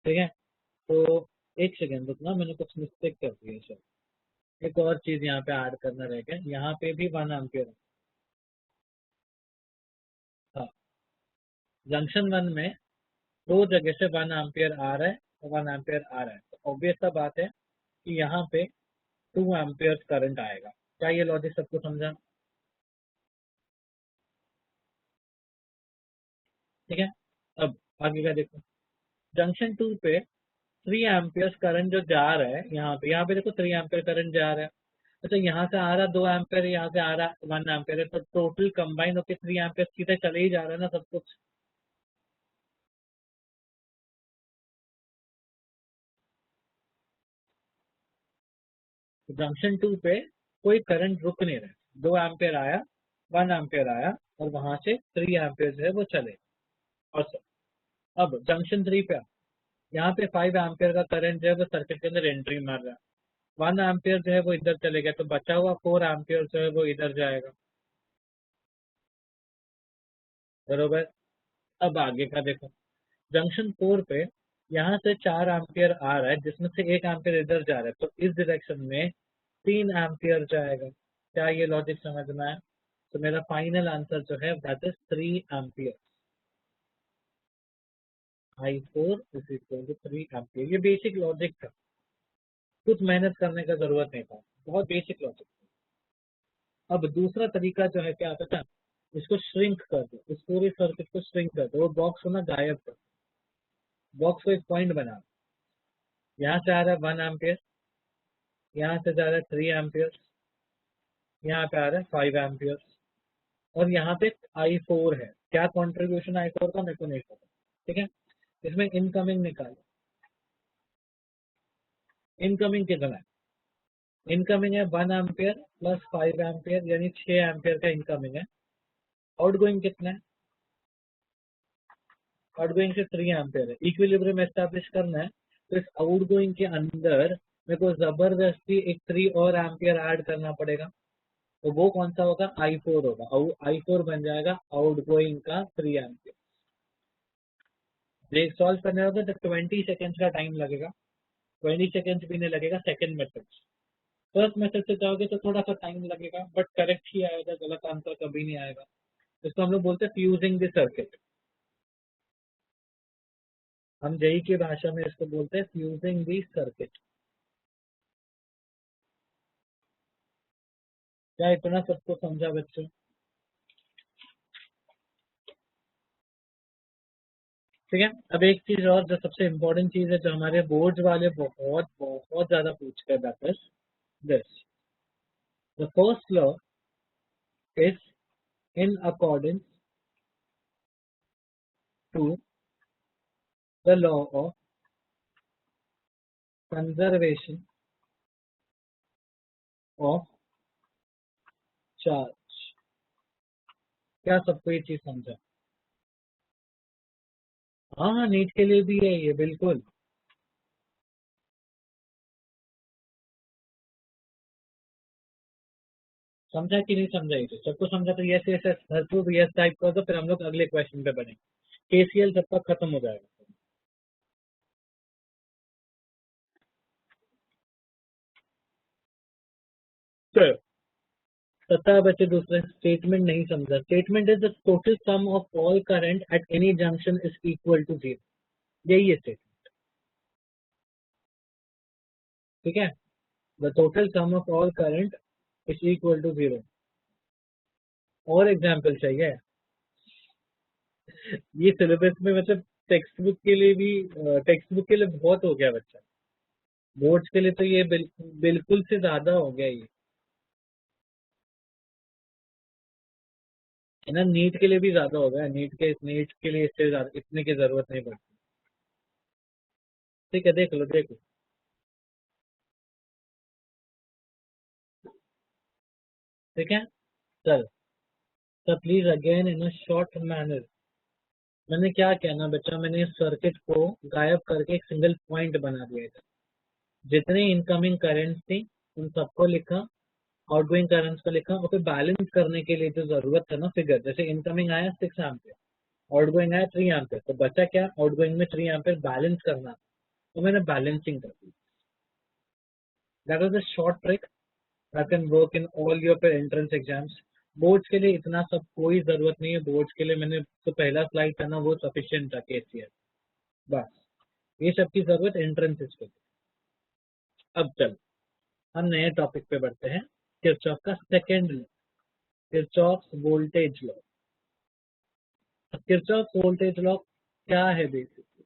ठीक है। तो एक सेकेंड रुकना, मैंने कुछ मिस्टेक कर दी है सर। एक और चीज यहाँ पे ऐड करना रह गया, यहाँ पे भी 1 एम्पियर है। हाँ, जंक्शन 1 में दो जगह से 1 एम्पियर आ रहा है और 1 एम्पियर आ रहा है, तो ऑब्वियस सा बात है कि यहाँ पे 2 एम्पियर करंट आएगा। क्या ये लॉजिक सबको समझा? ठीक है। अब आगे का देखो, जंक्शन 2 पे 3 एम्पियर करंट जो जा रहा है, यहाँ पे देखो 3 एम्पियर करंट जा रहा है। अच्छा, यहाँ से आ रहा 2 एम्पियर, यहाँ से आ रहा 1 एम्पियर है, तो टोटल कंबाइन होकर 3 एम्पियर सीधे चले ही जा रहा है ना सब कुछ। जंक्शन 2 पे कोई करंट रुक नहीं रहा, 2 एम्पियर आया, 1 एम्पियर आया, और वहां से 3 एम्पियर जो है वो चले। और अब जंक्शन 3 पे यहाँ पे 5 एम्पियर का करंट जो है वो सर्किट के अंदर एंट्री मार रहा है, 1 एम्पियर जो है वो इधर चले गया, तो बचा हुआ 4 एम्पियर जो है वो इधर जाएगा, बरोबर। अब आगे का देखो, जंक्शन 4 पे यहाँ से 4 एम्पियर आ रहा है, जिसमें से 1 एम्पियर इधर जा रहा है, तो इस डायरेक्शन में 3 एम्पियर जाएगा। क्या ये लॉजिक समझ में आया? तो मेरा फाइनल आंसर जो है that is 3 ampere. I4 is equal to 3 ampere. ये बेसिक लॉजिक था, कुछ मेहनत करने का जरूरत नहीं था, बहुत बेसिक लॉजिक था। अब दूसरा तरीका जो है क्या पता, इसको श्रिंक कर दो, इस पूरे सर्किट को श्रिंक कर दो, वो बॉक्स होना गायब कर, बॉक्स को एक पॉइंट बना। यहाँ से आ रहा है 1 एम्पियर, यहाँ से जा रहा है 3 एम्पियर, यहाँ पे आ रहा है 5 एम्पियर, और यहाँ पे I4 है। क्या कंट्रीब्यूशन I4 का मेरे को नहीं पता, ठीक है। इसमें इनकमिंग निकालो, इनकमिंग कितना है? इनकमिंग है 1 एम्पियर प्लस 5 एम्पियर, यानी 6 एम्पियर का इनकमिंग है। आउटगोइंग कितना है? आउटगोइंग से 3 एम्पियर है। इक्विलिब्रियम एस्टैब्लिश करना है, तो इस आउटगोइंग के अंदर मेरे को जबरदस्ती एक 3 और एम्पियर ऐड करना पड़ेगा, तो वो कौन सा होगा? I4 होगा। I4 बन जाएगा आउटगोइंग का 3 एम्पियर। देख सॉल्व करने होगा तो 20 सेकेंड्स का टाइम लगेगा, 20 सेकेंड्स भी नहीं लगेगा सेकेंड मेथड से। फर्स्ट मेथड से जाओगे तो थोड़ा सा टाइम लगेगा, बट करेक्ट ही आएगा, गलत आंसर कभी नहीं आएगा। इसको हम लोग बोलते हैं फ्यूजिंग द सर्किट। हम जेई की भाषा में इसको बोलते हैं फ्यूजिंग द सर्किट। क्या इतना सबको समझा बच्चों? ठीक है। अब एक चीज और जो सबसे इम्पोर्टेंट चीज है जो हमारे बोर्ड वाले बहुत बहुत ज्यादा पूछते हैं, that is this: the first law is in accordance to the law of conservation of charge. क्या सबको ये चीज समझा? हाँ हाँ, नीट के लिए भी है ये, बिल्कुल। समझा कि नहीं समझा? ये सबको समझा तो यस यस यस, भरपूर यस टाइप कर दो, फिर हम लोग अगले क्वेश्चन पे बढ़ेंगे। केसीएल सबका खत्म हो जाएगा। तो पता है बच्चे, दूसरे स्टेटमेंट नहीं समझा। Statement is the total sum of all current at any junction is equal to 0। यही है स्टेटमेंट। ठीक है, the total sum of all current is equal to 0। और एग्जाम्पल चाहिए? ये सिलेबस में मतलब टेक्स्ट बुक के लिए भी, टेक्स्ट बुक के लिए बहुत हो गया बच्चा। बोर्ड्स के लिए तो ये बिल्कुल से ज्यादा हो गया ये, है ना। नीट के लिए भी ज्यादा हो गया। नीट के लिए इससे ज्यादा इतने की जरूरत नहीं पड़ती। ठीक है, देख लो देख लो। ठीक है, चल। तो please again in a short manner, मैंने क्या कहना बच्चा, मैंने सर्किट को गायब करके एक सिंगल पॉइंट बना दिया था। जितने इनकमिंग करंट्स थी उन सबको लिखा, आउटगोइंग करंट्स को लिखा, और फिर बैलेंस करने के लिए जो जरूरत है ना फिगर, जैसे इनकमिंग आया 6 एम्पियर, आउटगोइंग आया 3 एम्पियर, तो बचा क्या? आउटगोइंग में 3 एम्पियर बैलेंस करना, तो मैंने बैलेंसिंग कर दी। That was a short trick that can work in all your entrance exams. Boards के लिए इतना सब कोई जरूरत नहीं है। बोर्ड्स के लिए मैंने तो पहला स्लाइड था ना, वो सफिशियंट था केसीएल, बस। ये सब की जरूरत एंट्रेंसेस के लिए। अब चल, हम नए टॉपिक पे बढ़ते हैं। किरचॉफ का second law, Kirchhoff voltage law. Kirchhoff voltage law क्या है बेसिकली?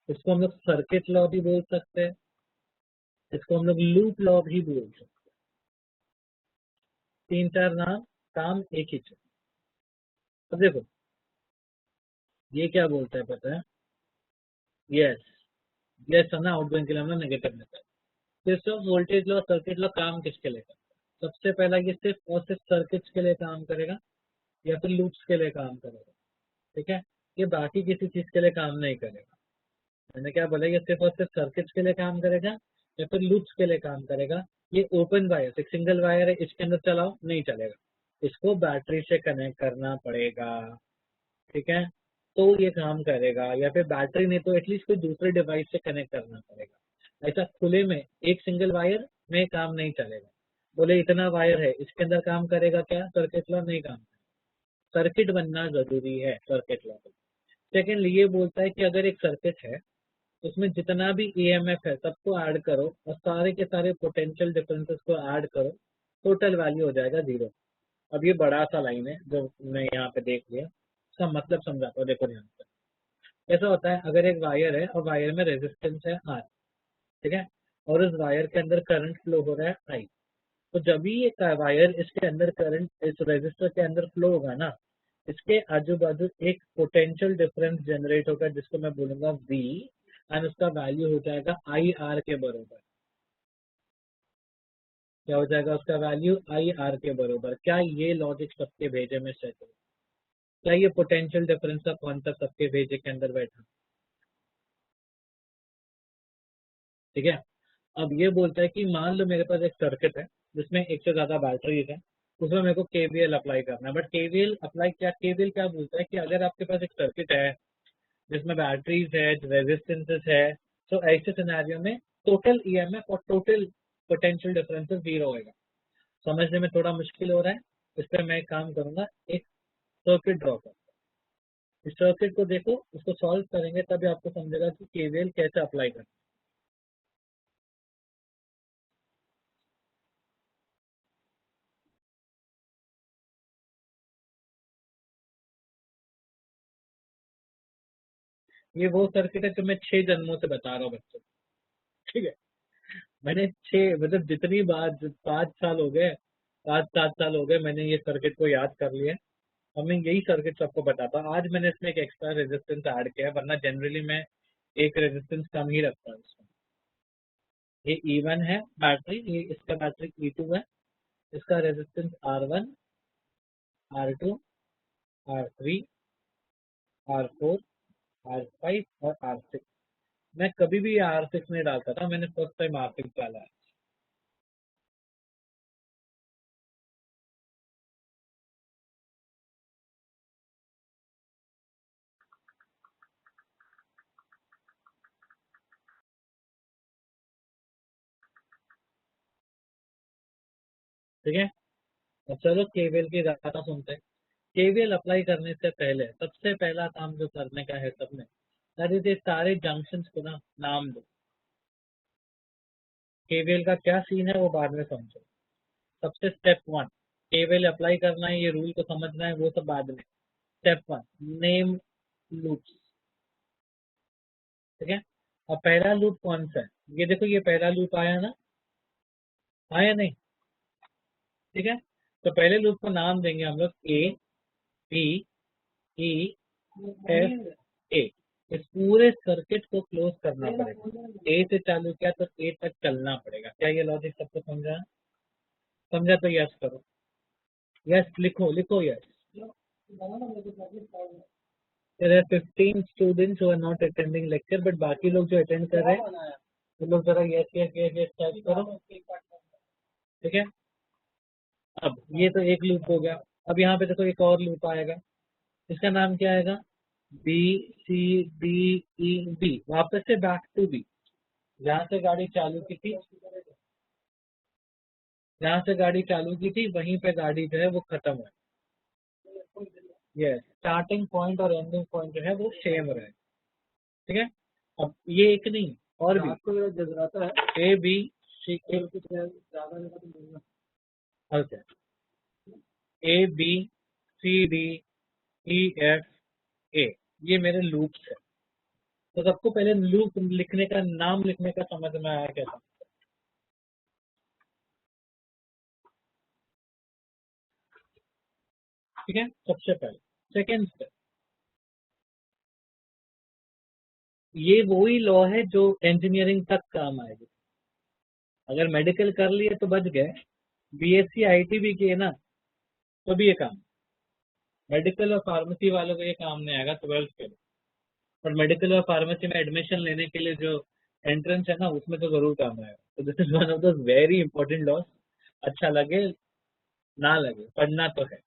इसको हम लोग सर्किट लॉ भी बोल सकते हैं, इसको हम लोग लूप लॉ भी बोल सकते हैं। तीन चार नाम, काम एक ही चीज। अब देखो, ये क्या बोलता है पता है? यस, यस है ना, आउटगोइंग के लिए हम लोग नेगेटिव लेते हैं। Kirchhoff voltage law, circuit law काम किसके लिए करता है? सबसे पहला ये सिर्फ और सिर्फ सर्किट्स के लिए काम करेगा या फिर लूप्स के लिए काम करेगा। ठीक है, ये बाकी किसी चीज के लिए काम नहीं करेगा। मैंने क्या बोला, ये सिर्फ और सिर्फ सर्किट्स के लिए काम करेगा या फिर लूप्स के लिए काम करेगा। ये ओपन वायर, एक सिंगल वायर है, इसके अंदर चलाओ नहीं चलेगा, इसको बैटरी से कनेक्ट करना पड़ेगा। ठीक है, तो ये काम करेगा, या फिर बैटरी नहीं तो एटलीस्ट कोई दूसरे डिवाइस से कनेक्ट करना पड़ेगा। ऐसा खुले में एक सिंगल वायर में काम नहीं चलेगा। बोले इतना वायर है, इसके अंदर काम करेगा क्या? सर्किट लॉ नहीं काम। सर्किट बनना जरूरी है सर्किट लॉ। सेकेंडली ये बोलता है कि अगर एक सर्किट है, उसमें जितना भी ईएमएफ है सबको ऐड करो और सारे के सारे पोटेंशियल डिफरेंसेस को ऐड करो, टोटल वैल्यू हो जाएगा 0। अब ये बड़ा सा लाइन है जो मैं यहाँ पे देख लिया, इसका मतलब समझाता हूँ, देखो ध्यान से। ऐसा होता है, अगर एक वायर है और वायर में रेजिस्टेंस है R, ठीक है, और उस वायर के अंदर करंट फ्लो हो रहा है I, तो जब भी ये वायर इसके अंदर करंट इस रेजिस्टर के अंदर फ्लो होगा ना, इसके आजू बाजू एक पोटेंशियल डिफरेंस जनरेट होगा जिसको मैं बोलूंगा V, एंड उसका वैल्यू हो जाएगा IR के बराबर। क्या हो जाएगा उसका वैल्यू? IR के बराबर। क्या ये लॉजिक सबके भेजे में सेट हो? क्या ये पोटेंशियल डिफरेंस का कॉन्सेप्ट सबके भेजे के अंदर बैठा? ठीक है, अब ये बोलता है कि मान लो मेरे पास एक सर्किट है जिसमें एक से ज्यादा बैटरीज है, उसमें मेरे को केवीएल अप्लाई करना है। बट केवीएल अप्लाई क्या, केवीएल क्या बोलता है कि अगर आपके पास एक सर्किट है जिसमें बैटरीज है, रेजिस्टेंसेस है, तो ऐसे सिनेरियो में टोटल ईएमएफ और टोटल पोटेंशियल डिफरेंसेस 0 होगा। समझने में थोड़ा मुश्किल हो रहा है, इस पर मैं एक काम करूंगा, एक सर्किट ड्रॉ करते हैं। इस सर्किट को देखो, उसको सॉल्व करेंगे तभी आपको समझेगा कि केवीएल कैसे अप्लाई करना है। ये वो सर्किट है जो मैं 6 जन्मों से बता रहा हूँ बच्चों, ठीक है। मैंने 6 मतलब जितनी बार 5 साल हो गए, 5-7 साल हो गए, मैंने ये सर्किट को याद कर लिया है और मैं यही सर्किट सबको बताता हूँ। आज मैंने इसमें एक एक्स्ट्रा रेजिस्टेंस ऐड किया है, वरना जनरली मैं एक रेजिस्टेंस कम ही रखता हूँ इसमें। ये E1 है बैटरी, ये इसका बैटरी E2 है, इसका resistance R1, R2, R3, R4, R5 और R6। मैं कभी भी R6 नहीं डालता था, मैंने फर्स्ट टाइम R6 डाला है। ठीक है, तो चलो केवीएल की गाथा सुनते हैं। केवीएल अप्लाई करने से पहले सबसे पहला काम जो करने का है सबने, अरे ये सारे जंक्शंस को ना नाम दो। केवीएल का क्या सीन है वो बाद में समझो। सबसे स्टेप 1, केवीएल अप्लाई करना है, ये रूल को समझना है, वो सब बाद में। Step 1, name loops. ठीक है, अब पहला लूप कौन सा है? ये देखो, ये पहला लूप आया ना, आया नहीं? ठीक है, तो पहले लूप को नाम देंगे हम लोग ए बी ई एफ ए। इस पूरे सर्किट को क्लोज करना पड़ेगा। ए से चालू किया तो ए तक चलना पड़ेगा। क्या ये लॉजिक सबको समझा? समझा तो यस करो, यस लिखो, लिखो yes. There are 15 students who are not attending lecture, but बाकी लोग जो अटेंड कर रहे हैं वो लोग जरा yes yes yes yes type करो। ठीक है, अब ये तो एक लूप हो गया। अब यहाँ पे देखो एक और लूप आएगा, इसका नाम क्या आएगा? B C D E B. वापस से बैक टू बी, जहाँ से गाड़ी चालू की थी, जहाँ से गाड़ी चालू की थी वहीं पे गाड़ी जो है वो खत्म है। यस, स्टार्टिंग पॉइंट और एंडिंग पॉइंट जो है वो सेम रहे। ठीक है, अब ये एक नहीं और भी ए बी सी अच्छा, A B C D E F A, ये मेरे लूप्स है। तो सबको पहले लूप लिखने का, नाम लिखने का समझ में आया कैसा? ठीक है, सबसे पहले। सेकेंड स्टेप, ये वही लॉ है जो इंजीनियरिंग तक काम आएगी। अगर मेडिकल कर लिए तो बच गए, बीएससी आईटी भी किए ना तो भी ये काम। मेडिकल और फार्मेसी वालों को ये काम नहीं आएगा 12th के लिए, और मेडिकल और फार्मेसी में एडमिशन लेने के लिए जो एंट्रेंस है ना, उसमें तो जरूर काम आएगा। तो this is one of the very important loss. अच्छा लगे ना लगे, पढ़ना तो है।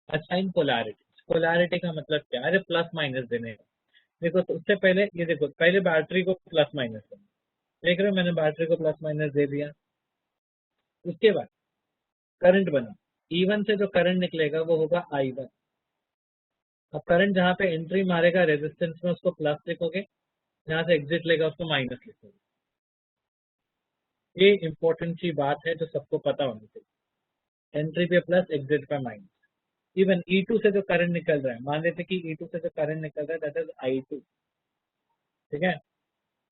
असाइन पोलैरिटी, पोलैरिटी का मतलब क्या है? अरे प्लस माइनस देने का। देखो, तो उससे पहले ये देखो, पहले बैटरी को प्लस माइनस देना। देख रहे हो, मैंने बैटरी को प्लस माइनस दे दिया। उसके बाद करंट बना, E1 से जो करंट निकलेगा वो होगा I1। अब करंट जहाँ पे एंट्री मारेगा रेजिस्टेंस में, उसको प्लस लिखोगे, जहाँ से एग्जिट लेगा उसको माइनस लिखोगे। ये इंपॉर्टेंट सी बात है जो सबको पता होनी चाहिए। एंट्री पे प्लस, एग्जिट पे माइनस। इवन E2 से जो करंट निकल रहा है, मान लेते कि E2 से जो करंट निकल रहा है दैट इज I2। ठीक है,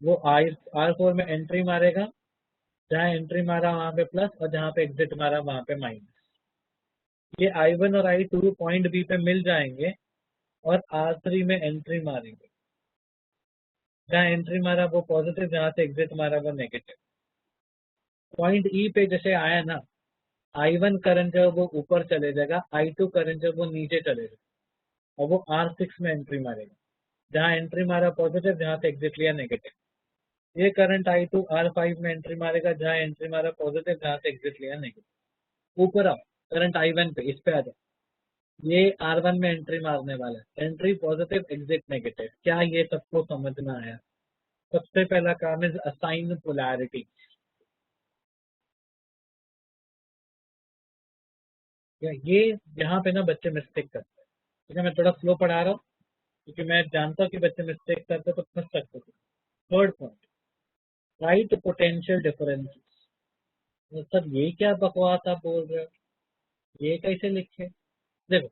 वो R4 में एंट्री मारेगा, जहाँ एंट्री मारा वहां पे प्लस और जहाँ पे एग्जिट मारा वहां पे माइनस। ये I1 और I2 पॉइंट बी पे मिल जाएंगे और R3 में एंट्री मारेंगे। जहाँ एंट्री मारा वो पॉजिटिव, जहाँ से एग्जिट मारा वो नेगेटिव। पॉइंट ई पे जैसे आया ना, I1 करंट जो है वो ऊपर चले जाएगा, I2 करंट जो है वो नीचे चले जाएगा और वो R6 में एंट्री मारेगा। जहाँ एंट्री मारा पॉजिटिव, जहाँ से एग्जिट लिया नेगेटिव। ये करंट I2 R5 में एंट्री मारेगा, जहाँ एंट्री मारा पॉजिटिव, जहाँ से एग्जिट लिया नेगेटिव। ऊपर आओ, करंट I1 पे, इस पे आ जाओ। ये R1 में एंट्री मारने वाला है, एंट्री पॉजिटिव, एग्जिट नेगेटिव। क्या ये सबको समझ में आया? सबसे पहला काम इज असाइन पोलैरिटी। ये यहाँ पे ना बच्चे मिस्टेक करते हैं। ठीक है, मैं थोड़ा स्लो पढ़ा रहा हूँ क्योंकि मैं जानता हूँ कि बच्चे मिस्टेक करते हैं तो फंस सकते थे। Third point, right potential differences. Sir ये क्या बकवास आप बोल रहे हो, ये कैसे लिखे? देखो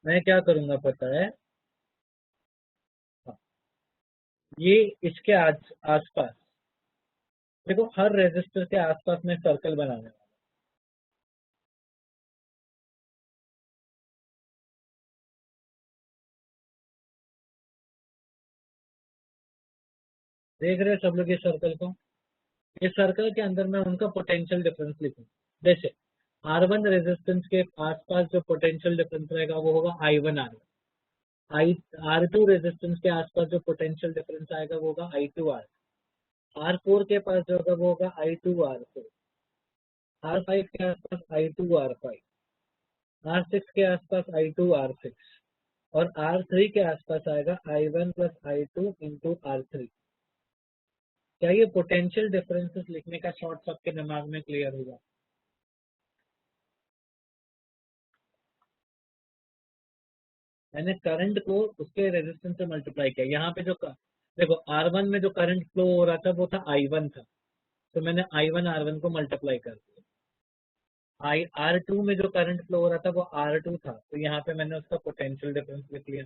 मैं क्या करूंगा पता है, हाँ, ये इसके आसपास, देखो हर रेजिस्टर के आसपास में सर्कल बनाने वाला। देख रहे हो सब लोग ये सर्कल को? इस सर्कल के अंदर मैं उनका पोटेंशियल डिफरेंस लिखूँ। जैसे R1 रेजिस्टेंस के आसपास जो पोटेंशियल डिफरेंस रहेगा वो होगा I1 R1। आई R2 रेजिस्टेंस के आसपास जो पोटेंशियल डिफरेंस आएगा वो होगा I2 R। R4 के पास जो होगा वो होगा I2 R4। R5 के आसपास I2 R5। R6 के आसपास I2 R6 और R3 के आसपास आएगा I1 plus I2 into R3। क्या ये पोटेंशियल डिफरेंसेस लिखने का शॉर्ट सबके दिमाग में क्लियर होगा? मैंने करंट को उसके रेजिस्टेंस से मल्टीप्लाई किया। यहाँ पे जो देखो R1 में जो करंट फ्लो हो रहा था वो था I1 था, तो मैंने I1 R1 को मल्टीप्लाई कर दिया। R2 में जो करंट फ्लो हो रहा था वो R2 था, तो यहाँ पे मैंने उसका पोटेंशियल डिफरेंस लिख लिया।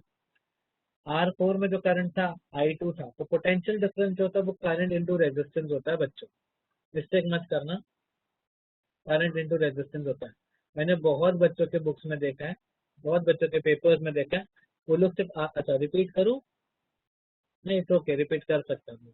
R4 में जो करंट था I2 था, तो पोटेंशियल डिफरेंस जो होता है वो करंट इंटू रेजिस्टेंस होता है बच्चों, मिस्टेक मत करना, करंट इंटू रेजिस्टेंस होता है। मैंने बहुत बच्चों के बुक्स में देखा है, बहुत बच्चों के पेपर्स में देखा है, वो लोग सिर्फ अच्छा रिपीट करूँ? नहीं तो ओके, रिपीट कर सकता हूँ।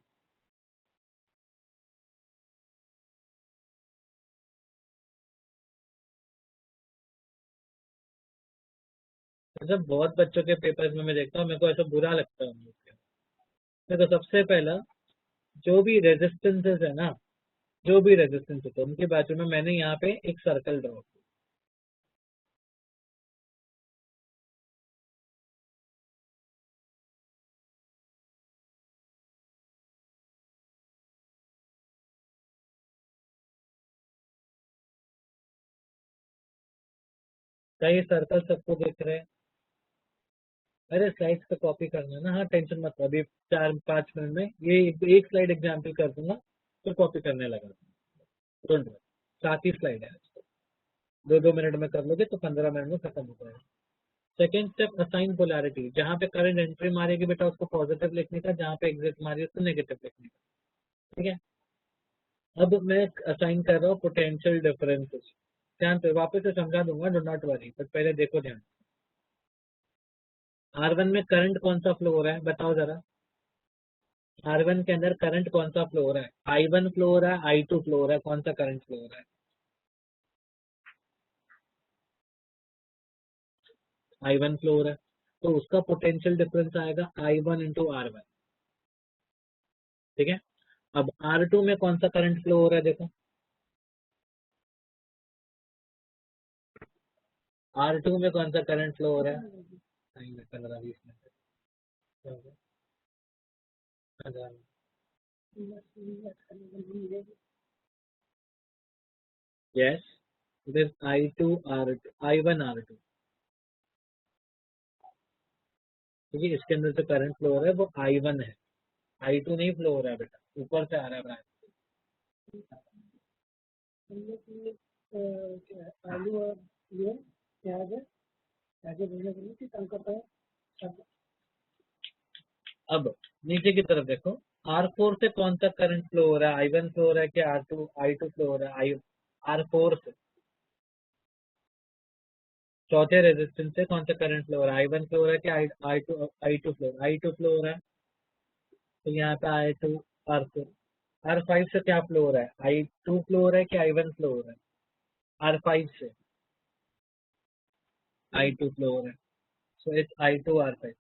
तो जब बहुत बच्चों के पेपर्स में मैं देखता हूँ मेरे को ऐसा बुरा लगता है उन लोग के। देखो सबसे पहला, जो भी रेजिस्टेंसेस है ना, जो भी रेजिस्टेंस होता है उनके बाजू में मैंने यहाँ पे एक सर्कल ड्रॉ किया। क्या ये सर्कल सबको दिख रहे हैं? अरे स्लाइड्स पे कॉपी करना है ना, हाँ टेंशन मत लो, अभी 4-5 मिनट में ये एक स्लाइड एग्जाम्पल कर दूंगा तो कॉपी करने लगा। डोंट वरी, 7 ही स्लाइड है आज तो, 2-2 मिनट में कर लोगे तो 15 मिनट में खत्म हो जाएगा। Second step, assign polarity. जहाँ पे करंट एंट्री मारेगी बेटा उसको पॉजिटिव लिखने का, जहाँ पे एग्जिट मारी उसको नेगेटिव लिखने का। ठीक है, अब मैं असाइन कर रहा हूँ पोटेंशियल डिफरेंसेस। ध्यान से वापस से समझा दूंगा, डो नॉट वरी, बट पहले देखो ध्यान। R1 में करंट कौन सा फ्लो हो रहा है बताओ जरा? R1 के अंदर करंट कौन सा फ्लो हो रहा है? I1 फ्लो हो रहा है, I2 फ्लो हो रहा है, कौन सा करंट फ्लो हो रहा है? I1 फ्लो हो रहा है, तो उसका पोटेंशियल डिफरेंस आएगा I1 इंटू R1। ठीक है, अब R2 में कौन सा करंट फ्लो हो रहा है देखो? R2 में कौन सा करंट फ्लो हो रहा है? 15-20 minute. Yes, it is I2 R2, I1 R2। ठीक है, इसके अंदर जो करंट फ्लो हो रहा है वो I1 है, I2 नहीं फ्लो हो रहा है बेटा, ऊपर से आ रहा है ब्रांच। अब नीचे की तरफ देखो, R4 से कौन सा करंट फ्लो हो रहा है? I1 फ्लो हो रहा है कि I2 फ्लो हो रहा है? R4 से, चौथे रेजिस्टेंस से कौन सा करंट फ्लो हो रहा है? I1 फ्लो हो रहा है कि I2 फ्लो? I2 फ्लो हो रहा है, तो यहाँ पे I2 R4। R5 से क्या फ्लो हो रहा है? I2 फ्लो हो रहा है कि I1 फ्लो हो रहा है? R5 से I2 फ्लो हो रहा है, सो इट्स I2 R5।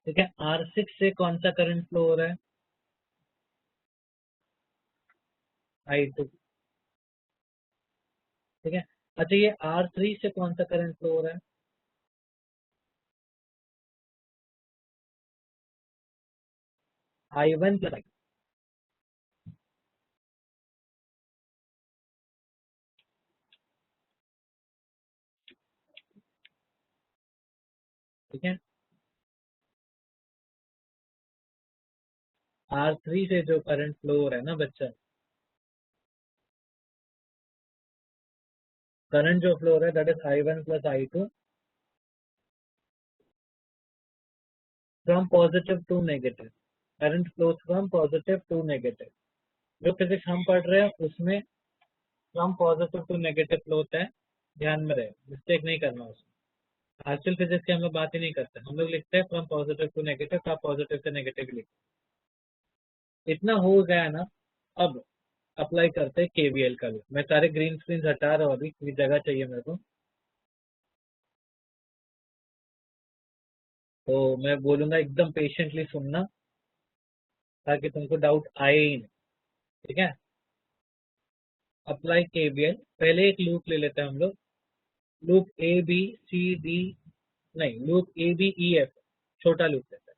ठीक है, R6 से कौन सा करंट फ्लो हो रहा है? I2। ठीक है, अच्छा ये R3 से कौन सा करंट फ्लो हो रहा है? I1 plus I2। ठीक है, R3 से जो करंट फ्लो हो रहा है ना बच्चा, करंट जो फ्लो हो रहा है that is I1 plus I2 from positive to negative. Current flows from positive to negative. जो फिजिक्स हम पढ़ रहे हैं उसमें from positive to negative flow होता है, ध्यान में रहे, मिस्टेक नहीं करना उसमें। एक्चुअल फिजिक्स की हम लोग बात ही नहीं करते, हम लोग लिखते हैं फ्रॉम पॉजिटिव टू नेगेटिव, तो आप पॉजिटिव से नेगेटिव लिखते। इतना हो गया ना, अब अप्लाई करते हैं केवीएल का भी। मैं सारे ग्रीन स्क्रीन हटा रहा हूँ, अभी क्योंकि जगह चाहिए मेरे को, तो मैं बोलूंगा एकदम पेशेंटली सुनना ताकि तुमको डाउट आए ही नहीं। ठीक है, अप्लाई केवीएल। पहले एक लूप ले लेते हैं हम लोग, लूप ABCD, नहीं लूप ABEF, छोटा लूप लेते हैं,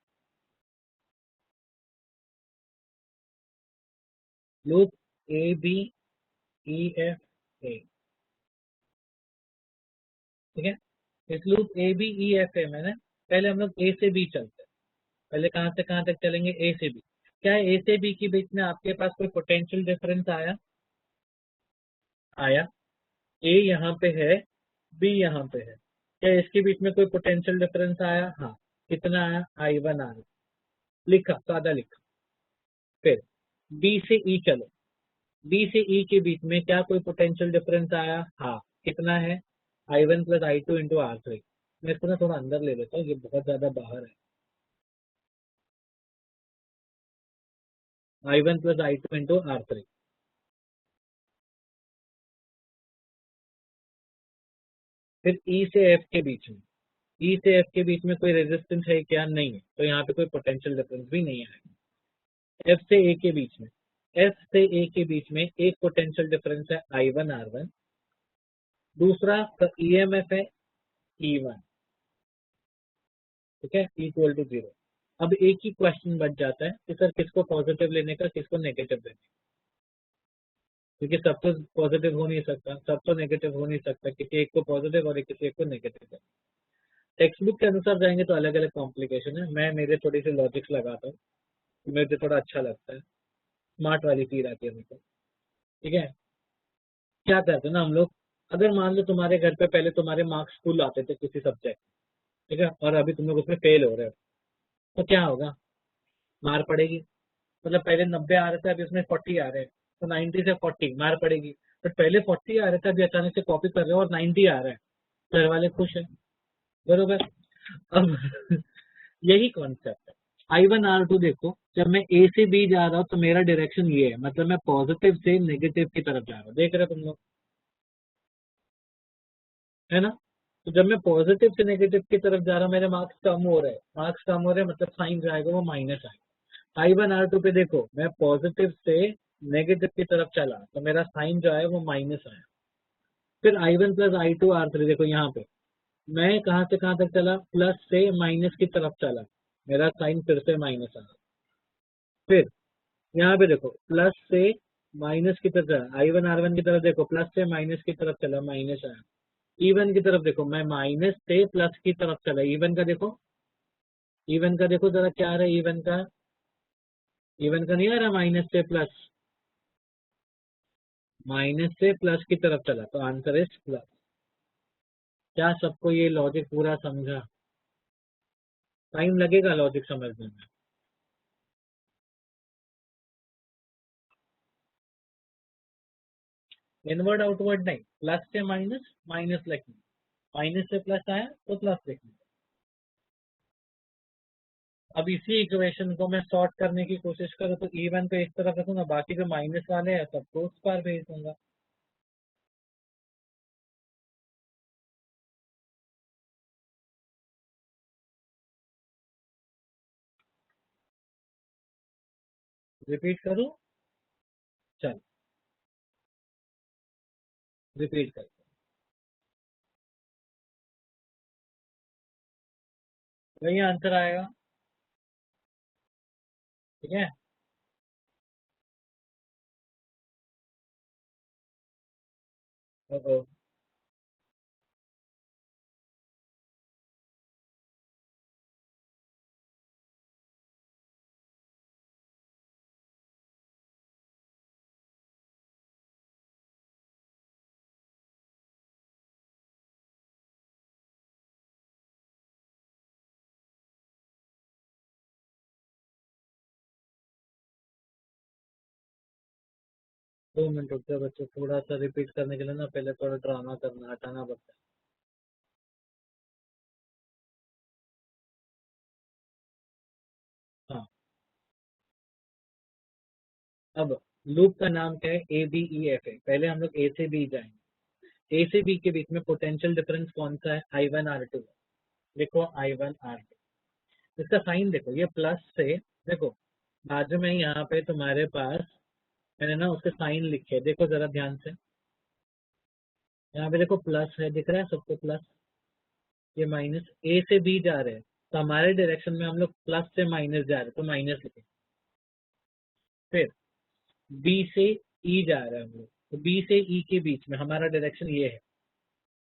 लूप ABEF A। ठीक है, इस लूप ABEF A में ना पहले हम लोग A से B चलते हैं। पहले कहाँ से कहाँ तक चलेंगे? A से B। क्या A से B के बीच में आपके पास कोई पोटेंशियल डिफरेंस आया? आया। A यहाँ पे है, B यहाँ पे है, क्या इसके बीच में कोई पोटेंशियल डिफरेंस आया? हाँ। कितना आया? I1 आया, लिखा, सादा लिखा। फिर B से E चलो, B से E के बीच में क्या कोई पोटेंशियल डिफरेंस आया? हाँ। कितना है? I1 plus I2 into R3। मैं इसको ना थोड़ा अंदर ले लेता हूँ, ये बहुत ज्यादा बाहर है। I1 plus I2 into R3। फिर E से F के बीच में, E से F के बीच में कोई रेजिस्टेंस है क्या? नहीं है, तो यहाँ पे कोई पोटेंशियल डिफरेंस भी नहीं है। F से A के बीच में, F से A के बीच में एक पोटेंशियल डिफरेंस है I1 R1, दूसरा EMF है E1। ठीक है, इक्वल टू 0। अब एक ही क्वेश्चन बच जाता है कि सर किसको पॉजिटिव लेने का, किसको नेगेटिव लेने का, क्योंकि सब तो पॉजिटिव हो नहीं सकता, सब तो नेगेटिव हो नहीं सकता, किसी एक को पॉजिटिव और किसी एक को नेगेटिव। टेक्स्ट बुक के अनुसार जाएंगे तो अलग अलग कॉम्प्लिकेशन है, मैं मेरे थोड़ी सी लॉजिक्स लगाता हूँ, मुझे थोड़ा अच्छा लगता है, स्मार्ट वाली फील आती है मेरे को। ठीक है, क्या करते हैं ना हम लोग, अगर मान लो तुम्हारे घर पे पहले तुम्हारे मार्क्स फुल आते थे किसी सब्जेक्ट, ठीक है, और अभी तुम लोग उसमें फेल हो रहे हो, तो क्या होगा? मार पड़ेगी। मतलब पहले 90 आ रहे थे, अभी उसमें 40 आ रहे हैं, तो 90 से 40 मार पड़ेगी। बट पहले 40 आ रहे थे, अभी अचानक से कॉपी कर रहे हो और 90 आ रहा है, घर वाले खुश है, बरोबर। अब यही कॉन्सेप्ट है। I1 R2 देखो, जब मैं A से B जा रहा हूँ तो मेरा डायरेक्शन ये है, मतलब मैं पॉजिटिव से नेगेटिव की तरफ जा रहा हूँ, देख रहे हो तुम लोग, है ना? तो जब मैं पॉजिटिव से नेगेटिव की तरफ जा रहा हूँ मेरे मार्क्स कम हो रहे हैं, मार्क्स कम हो रहे हैं मतलब साइन जो आएगा वो माइनस आएगा। I1 R2 पे देखो, मैं पॉजिटिव से नेगेटिव की तरफ चला तो मेरा साइन जो है वो माइनस आया। फिर I1 प्लस I2 R3 देखो यहाँ पे, मैं कहाँ से कहाँ तक चला? प्लस से माइनस की तरफ चला, मेरा साइन फिर से माइनस आया। फिर यहाँ पे देखो, प्लस से माइनस की तरफ चला, I1 R1 की तरफ देखो, प्लस से माइनस की तरफ चला, माइनस आया। इवन की तरफ देखो, मैं माइनस से प्लस की तरफ चला, इवन का देखो, इवन का देखो जरा क्या आ रहा है, इवन का, इवन का नहीं आ रहा, माइनस से प्लस, माइनस से प्लस की तरफ चला, तो आंसर इज प्लस। क्या सबको ये लॉजिक पूरा समझा? टाइम लगेगा लॉजिक समझने में। इनवर्ड आउटवर्ड नहीं, प्लस से माइनस, माइनस लिखना, माइनस से प्लस आया तो प्लस लिखना। अब इसी इक्वेशन को मैं सॉर्ट करने की कोशिश करूँ तो E1 पे इस तरफ रखूंगा, बाकी जो माइनस वाले हैं सबको उस पार भेज दूंगा। रिपीट करूँ? चल, रिपीट कर, वही आंसर आएगा। ठीक है। ओ, 2 मिनट रुक जाओ बच्चों, थोड़ा सा रिपीट करने के लिए ना पहले थोड़ा ड्रामा करना, हटाना पड़ता है। हाँ, अब लूप का नाम क्या है? ABEFA। पहले हम लोग ए से बी जाएंगे। ए से बी के बीच में पोटेंशियल डिफरेंस कौन सा है? I1 R2। देखो I1 R2, इसका साइन देखो, ये प्लस से, देखो बाजू में यहाँ पे तुम्हारे पास मैंने ना उसके साइन लिखे, देखो जरा ध्यान से। यहाँ पे देखो प्लस है, दिख रहा है सबको प्लस, ये माइनस। ए से बी जा रहे हैं तो हमारे डायरेक्शन में हम लोग प्लस से माइनस जा रहे हैं तो माइनस लिखे। फिर बी से ई जा रहे हैं हम लोग, तो बी से ई के बीच में हमारा डायरेक्शन ये है,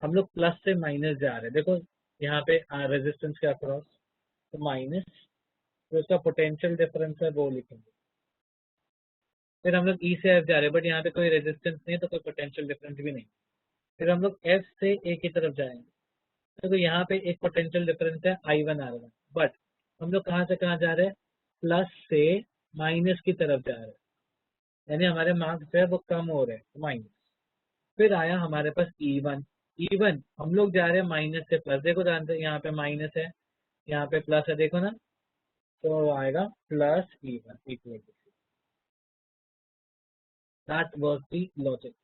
हम लोग प्लस से माइनस जा रहे हैं। देखो यहाँ पे रेजिस्टेंस के अक्रॉस, तो माइनस, तो उसका पोटेंशियल डिफरेंस है वो लिखेंगे। फिर हम लोग ई से एफ जा रहे हैं, बट यहाँ पे कोई रेजिस्टेंस नहीं है तो कोई पोटेंशियल डिफरेंस भी नहीं। फिर हम लोग एफ से ए की तरफ जाएंगे, तो यहाँ पे एक पोटेंशियल डिफरेंस है I1R1, बट हम लोग कहाँ से कहाँ जा रहे हैं? प्लस से माइनस की तरफ जा रहे हैं, यानी हमारे मार्क्स जो है वो कम हो रहे हैं, माइनस। फिर आया हमारे पास E1। E1 हम लोग जा रहे हैं माइनस से प्लस, देखो ध्यान से, यहाँ पे माइनस है, यहाँ पे प्लस है, देखो ना, तो आएगा plus E1 equal to, that was the logic.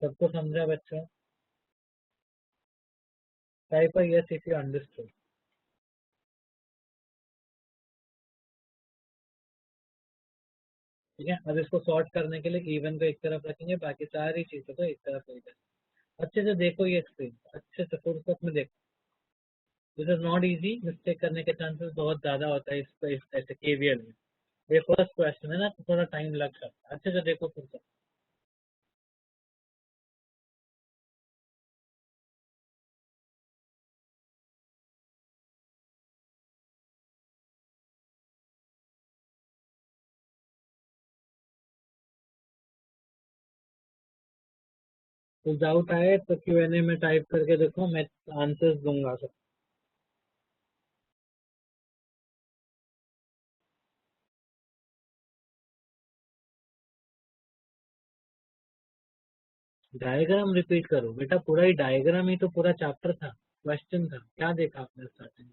सबको समझा बच्चों? Type yes if you understood. ठीक है, अब इसको सॉर्ट करने के लिए E1 को एक तरफ रखेंगे, बाकी सारी चीजों को एक तरफ रखेंगे। अच्छे से देखो ये स्क्रीन, अच्छे से फुर्सत में देखो। This is not easy, mistake करने के चांसेस बहुत ज्यादा होता है इस ऐसे केवीएल में। ये फर्स्ट क्वेश्चन है ना, तो थोड़ा टाइम लग सकता है, अच्छे से देखो फुर्सत। तो डाउट आए तो Q&A में टाइप करके देखो, मैं आंसर्स दूंगा सब। डायग्राम रिपीट करो बेटा, पूरा ही डायग्राम ही तो पूरा चैप्टर था, क्वेश्चन था, क्या देखा आपने स्टार्टिंग?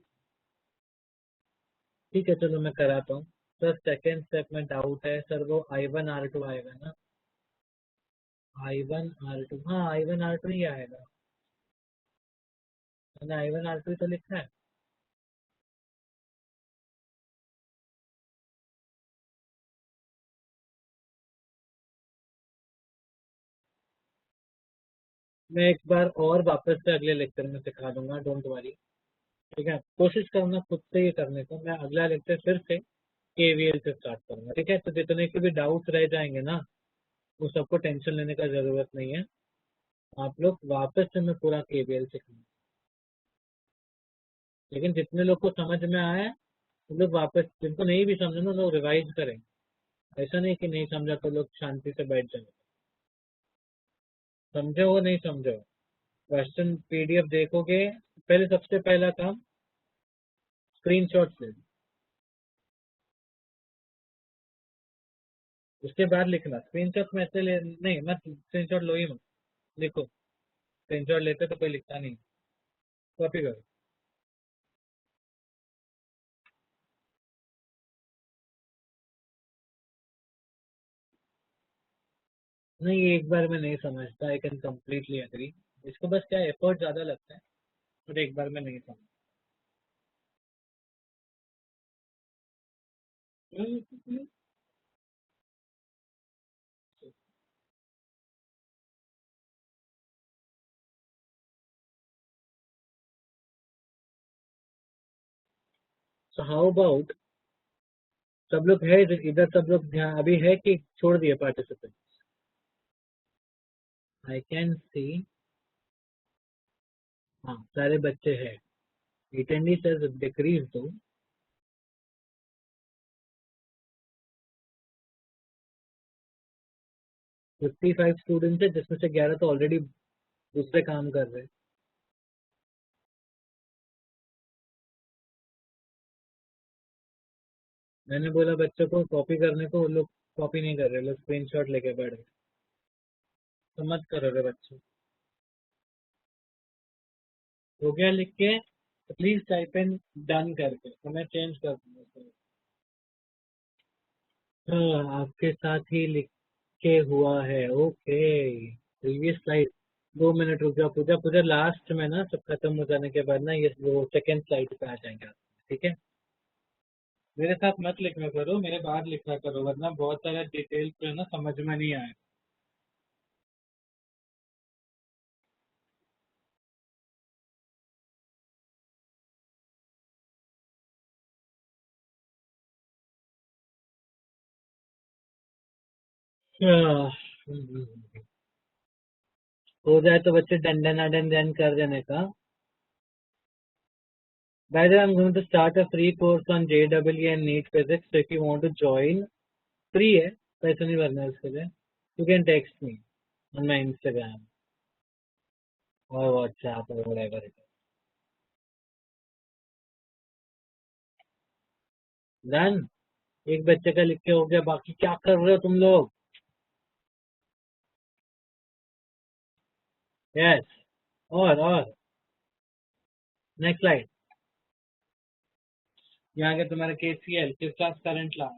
ठीक है चलो मैं कराता हूँ। सर सेकेंड स्टेप में डाउट है सर, वो I1R2 आएगा ना? I1R2, हाँ I1R2 ही आएगा, मैंने I1R2 तो लिखा है। मैं एक बार और वापस से अगले लेक्चर में सिखा दूंगा, डोंट वरी। ठीक है, कोशिश करना खुद से ही करने को, मैं अगला लेक्चर फिर से केवीएल से स्टार्ट करूंगा। ठीक है, तो जितने के भी डाउट्स रह जाएंगे ना, वो सबको टेंशन लेने का जरूरत नहीं है, आप लोग वापस से मैं पूरा केवीएल सिखाऊंगा। लेकिन जितने लोग को समझ में आया है, वो लोग वापस, जिनको नहीं भी समझे ना, लोग रिवाइज करें। ऐसा नहीं कि नहीं समझा तो लोग शांति से बैठ जाए। समझे हो नहीं समझे हो, क्वेश्चन PDF देखोगे, पहले सबसे पहला काम स्क्रीनशॉट ले लो, उसके बाद लिखना। स्क्रीनशॉट में ऐसे ले नहीं, मत स्क्रीनशॉट लो ही मत, लिखो। स्क्रीनशॉट लेते तो कोई लिखता नहीं, कॉपी करो। नहीं, ये एक बार में नहीं समझता, आई कैन कम्प्लीटली एग्री। इसको बस क्या एफर्ट ज्यादा लगता है, बट एक बार में नहीं समझ। So how about सब लोग है इधर सब लोग ध्यान अभी है कि छोड़ दिए पार्टिसिपेंट? आई कैन सी, हाँ सारे बच्चे हैं. अटेंडेंस हैज डिक्रीज तो 55 स्टूडेंट्स है जिसमें से 11 तो ऑलरेडी दूसरे काम कर रहे हैं. मैंने बोला बच्चों को कॉपी करने को, वो लोग कॉपी नहीं कर रहे, लोग स्क्रीनशॉट लेके बैठ गए. तो मत करो रे बच्चों. हो गया लिख के? तो प्लीज टाइप इन डन करके, तो मैं चेंज कर दूंगा. हाँ, आपके साथ ही लिख के हुआ है. Okay, previous slide. 2 मिनट रुक जाओ पूजा. पूजा लास्ट में ना सब खत्म हो जाने के बाद ना ये वो सेकेंड स्लाइड पे आ जाएंगे आप. ठीक है. मेरे साथ मत लिखा करो, मेरे बाद लिखा करो, वरना बहुत सारा डिटेल्स जो है ना समझ में नहीं आए. हाँ, हो जाए तो बच्चे डंडन अडन डन कर देने का. By the way, I'm going to start a free course on JEE and NEET physics. So if you want to join, free है, पैसा नहीं भरना है उसके लिए. You can text me on my Instagram or WhatsApp or whatever it is. Done. एक बच्चे का लिख के हो गया. बाकी क्या कर रहे हो तुम लोग? यस. और नेक्स्ट स्लाइड. यहाँ के तुम्हारा KCL किस क्लास करंट ला.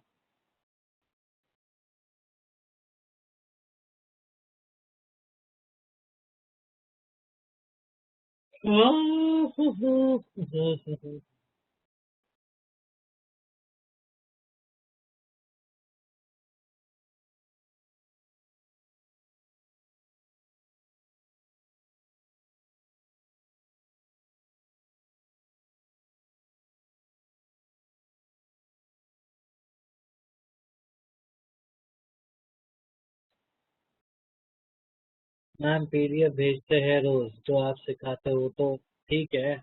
मैम PDF भेजते हैं रोज जो आप सिखाते हो तो ठीक है,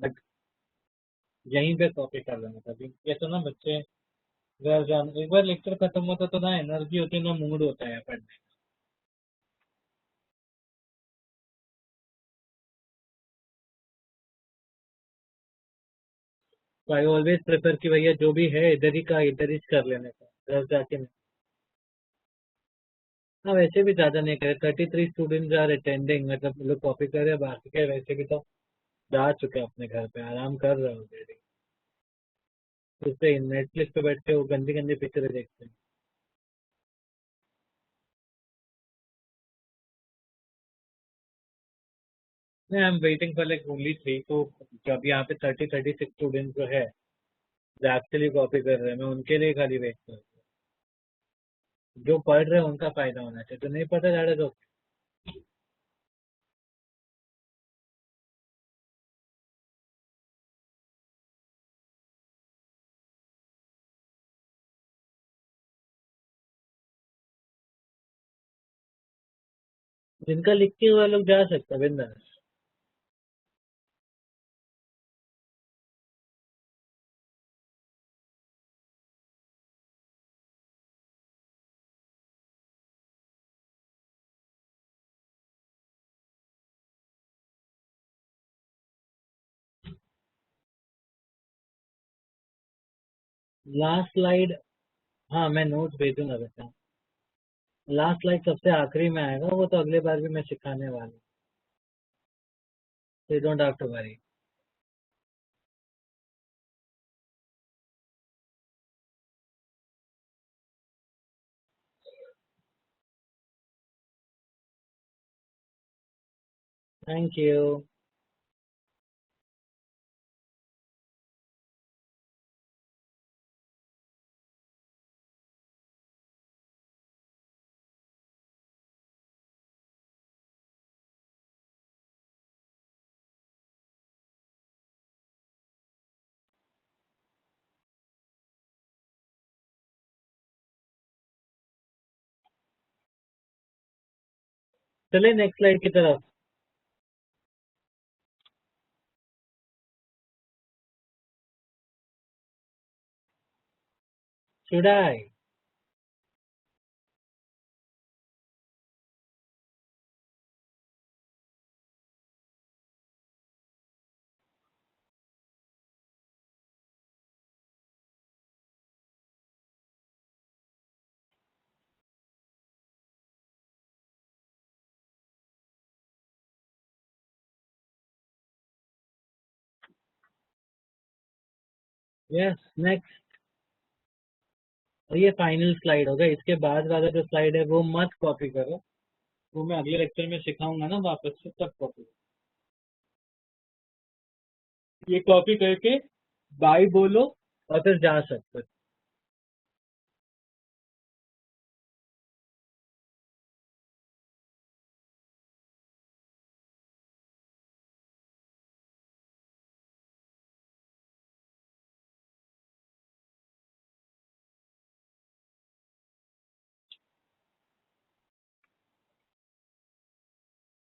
बट यहीं पे कॉपी कर लेना कभी. ये तो ना बच्चे घर जाने, एक बार लेक्चर खत्म होता तो ना एनर्जी होती है ना मूड होता है पढ़ने. तो आई ऑलवेज प्रेफर कि भैया जो भी है इधर ही का इधर ही कर लेने का, घर जाके नहीं. हाँ वैसे भी ज्यादा नहीं करे. 33 स्टूडेंट्स आर अटेंडिंग, मतलब लोग कॉपी कर रहे हैं, बाकी के वैसे भी तो जा चुके हैं अपने घर पे, आराम कर रहे हो ऑलरेडी. उससे नेटफ्लिक्स पे बैठ के वो गंदी गंदी पिक्चरें देखते हैं. नहीं, I am waiting for like only 3. तो जब यहाँ पे 36 स्टूडेंट जो है जो एक्चुअली कॉपी कर रहे हैं, मैं उनके लिए खाली वेट कर रहा हूँ. जो पढ़ रहे हैं उनका फायदा होना चाहिए, तो नहीं पता जा रहा तो जिनका लिख के हुआ लोग जा सकते हैं बिंदास. Last slide. हाँ मैं नोट्स भेजूंगा बेटा. लास्ट स्लाइड सबसे आखिरी में आएगा, वो तो अगले बार भी मैं सिखाने वाला हूँ. So you don't have to worry. Thank you. चले नेक्स्ट स्लाइड की तरफ। Should I? Yes next. और ये फाइनल स्लाइड होगा, इसके बाद वाला जो स्लाइड है वो मत कॉपी करो, वो मैं अगले लेक्चर में सिखाऊंगा ना वापस से, तब कॉपी। ये कॉपी करके बाय बोलो और फिर जा सकते।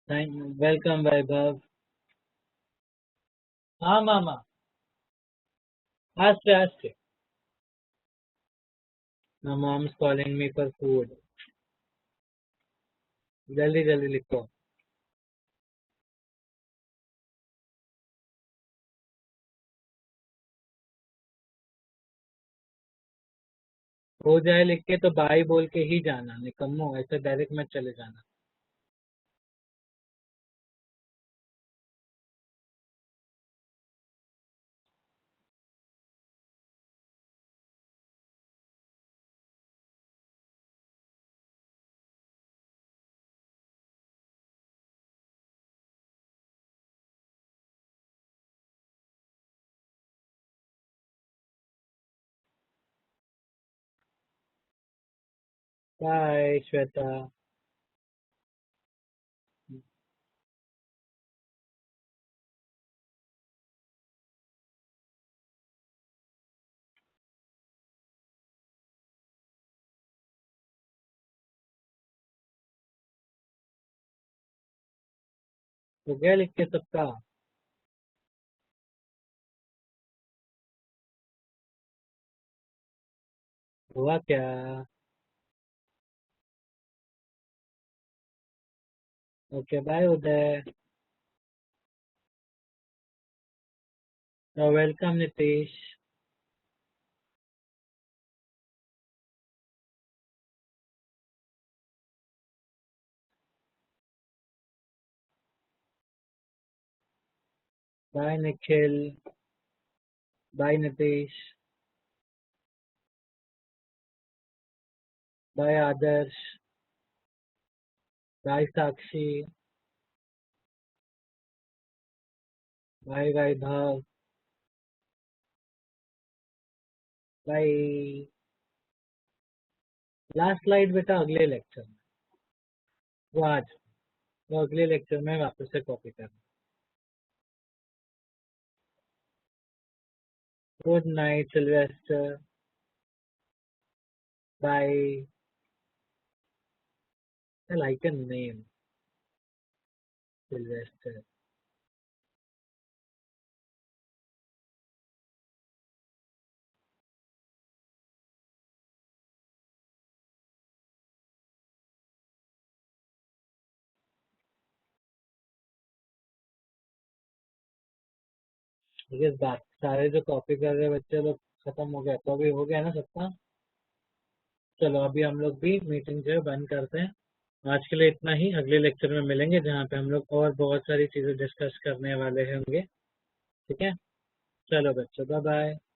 थैंक वेलकम वैभव। हाँ मामा, आस्ते आस्ते। My mom's calling me for food. जल्दी जल्दी लिखो। हो जाए लिख के तो बाय बोल के ही जाना, निकम्मो ऐसे डायरेक्ट मत चले जाना। बाय श्वेता। हो गया लिख के सबका? हुआ क्या? Okay bye Uday. Welcome Nitesh. Bye Nikhil. Bye Nitesh. Bye Adarsh. Bye Sakshi. Bye Vaibhav. Bye. Last slide बेटा अगले लेक्चर में, वो आज, वो अगले लेक्चर में वापस से कॉपी करना। Good night Sylvester. Bye. I like a name, Sylvester. देखिए बात सारे जो कॉपी कर रहे बच्चे लोग खत्म हो गया, तो अभी हो गया ना सबका। चलो अभी हम लोग भी मीटिंग जो है बंद करते हैं। आज के लिए इतना ही, अगले लेक्चर में मिलेंगे जहाँ पे हम लोग और बहुत सारी चीजें डिस्कस करने वाले होंगे। ठीक है, चलो बच्चों बाय बाय।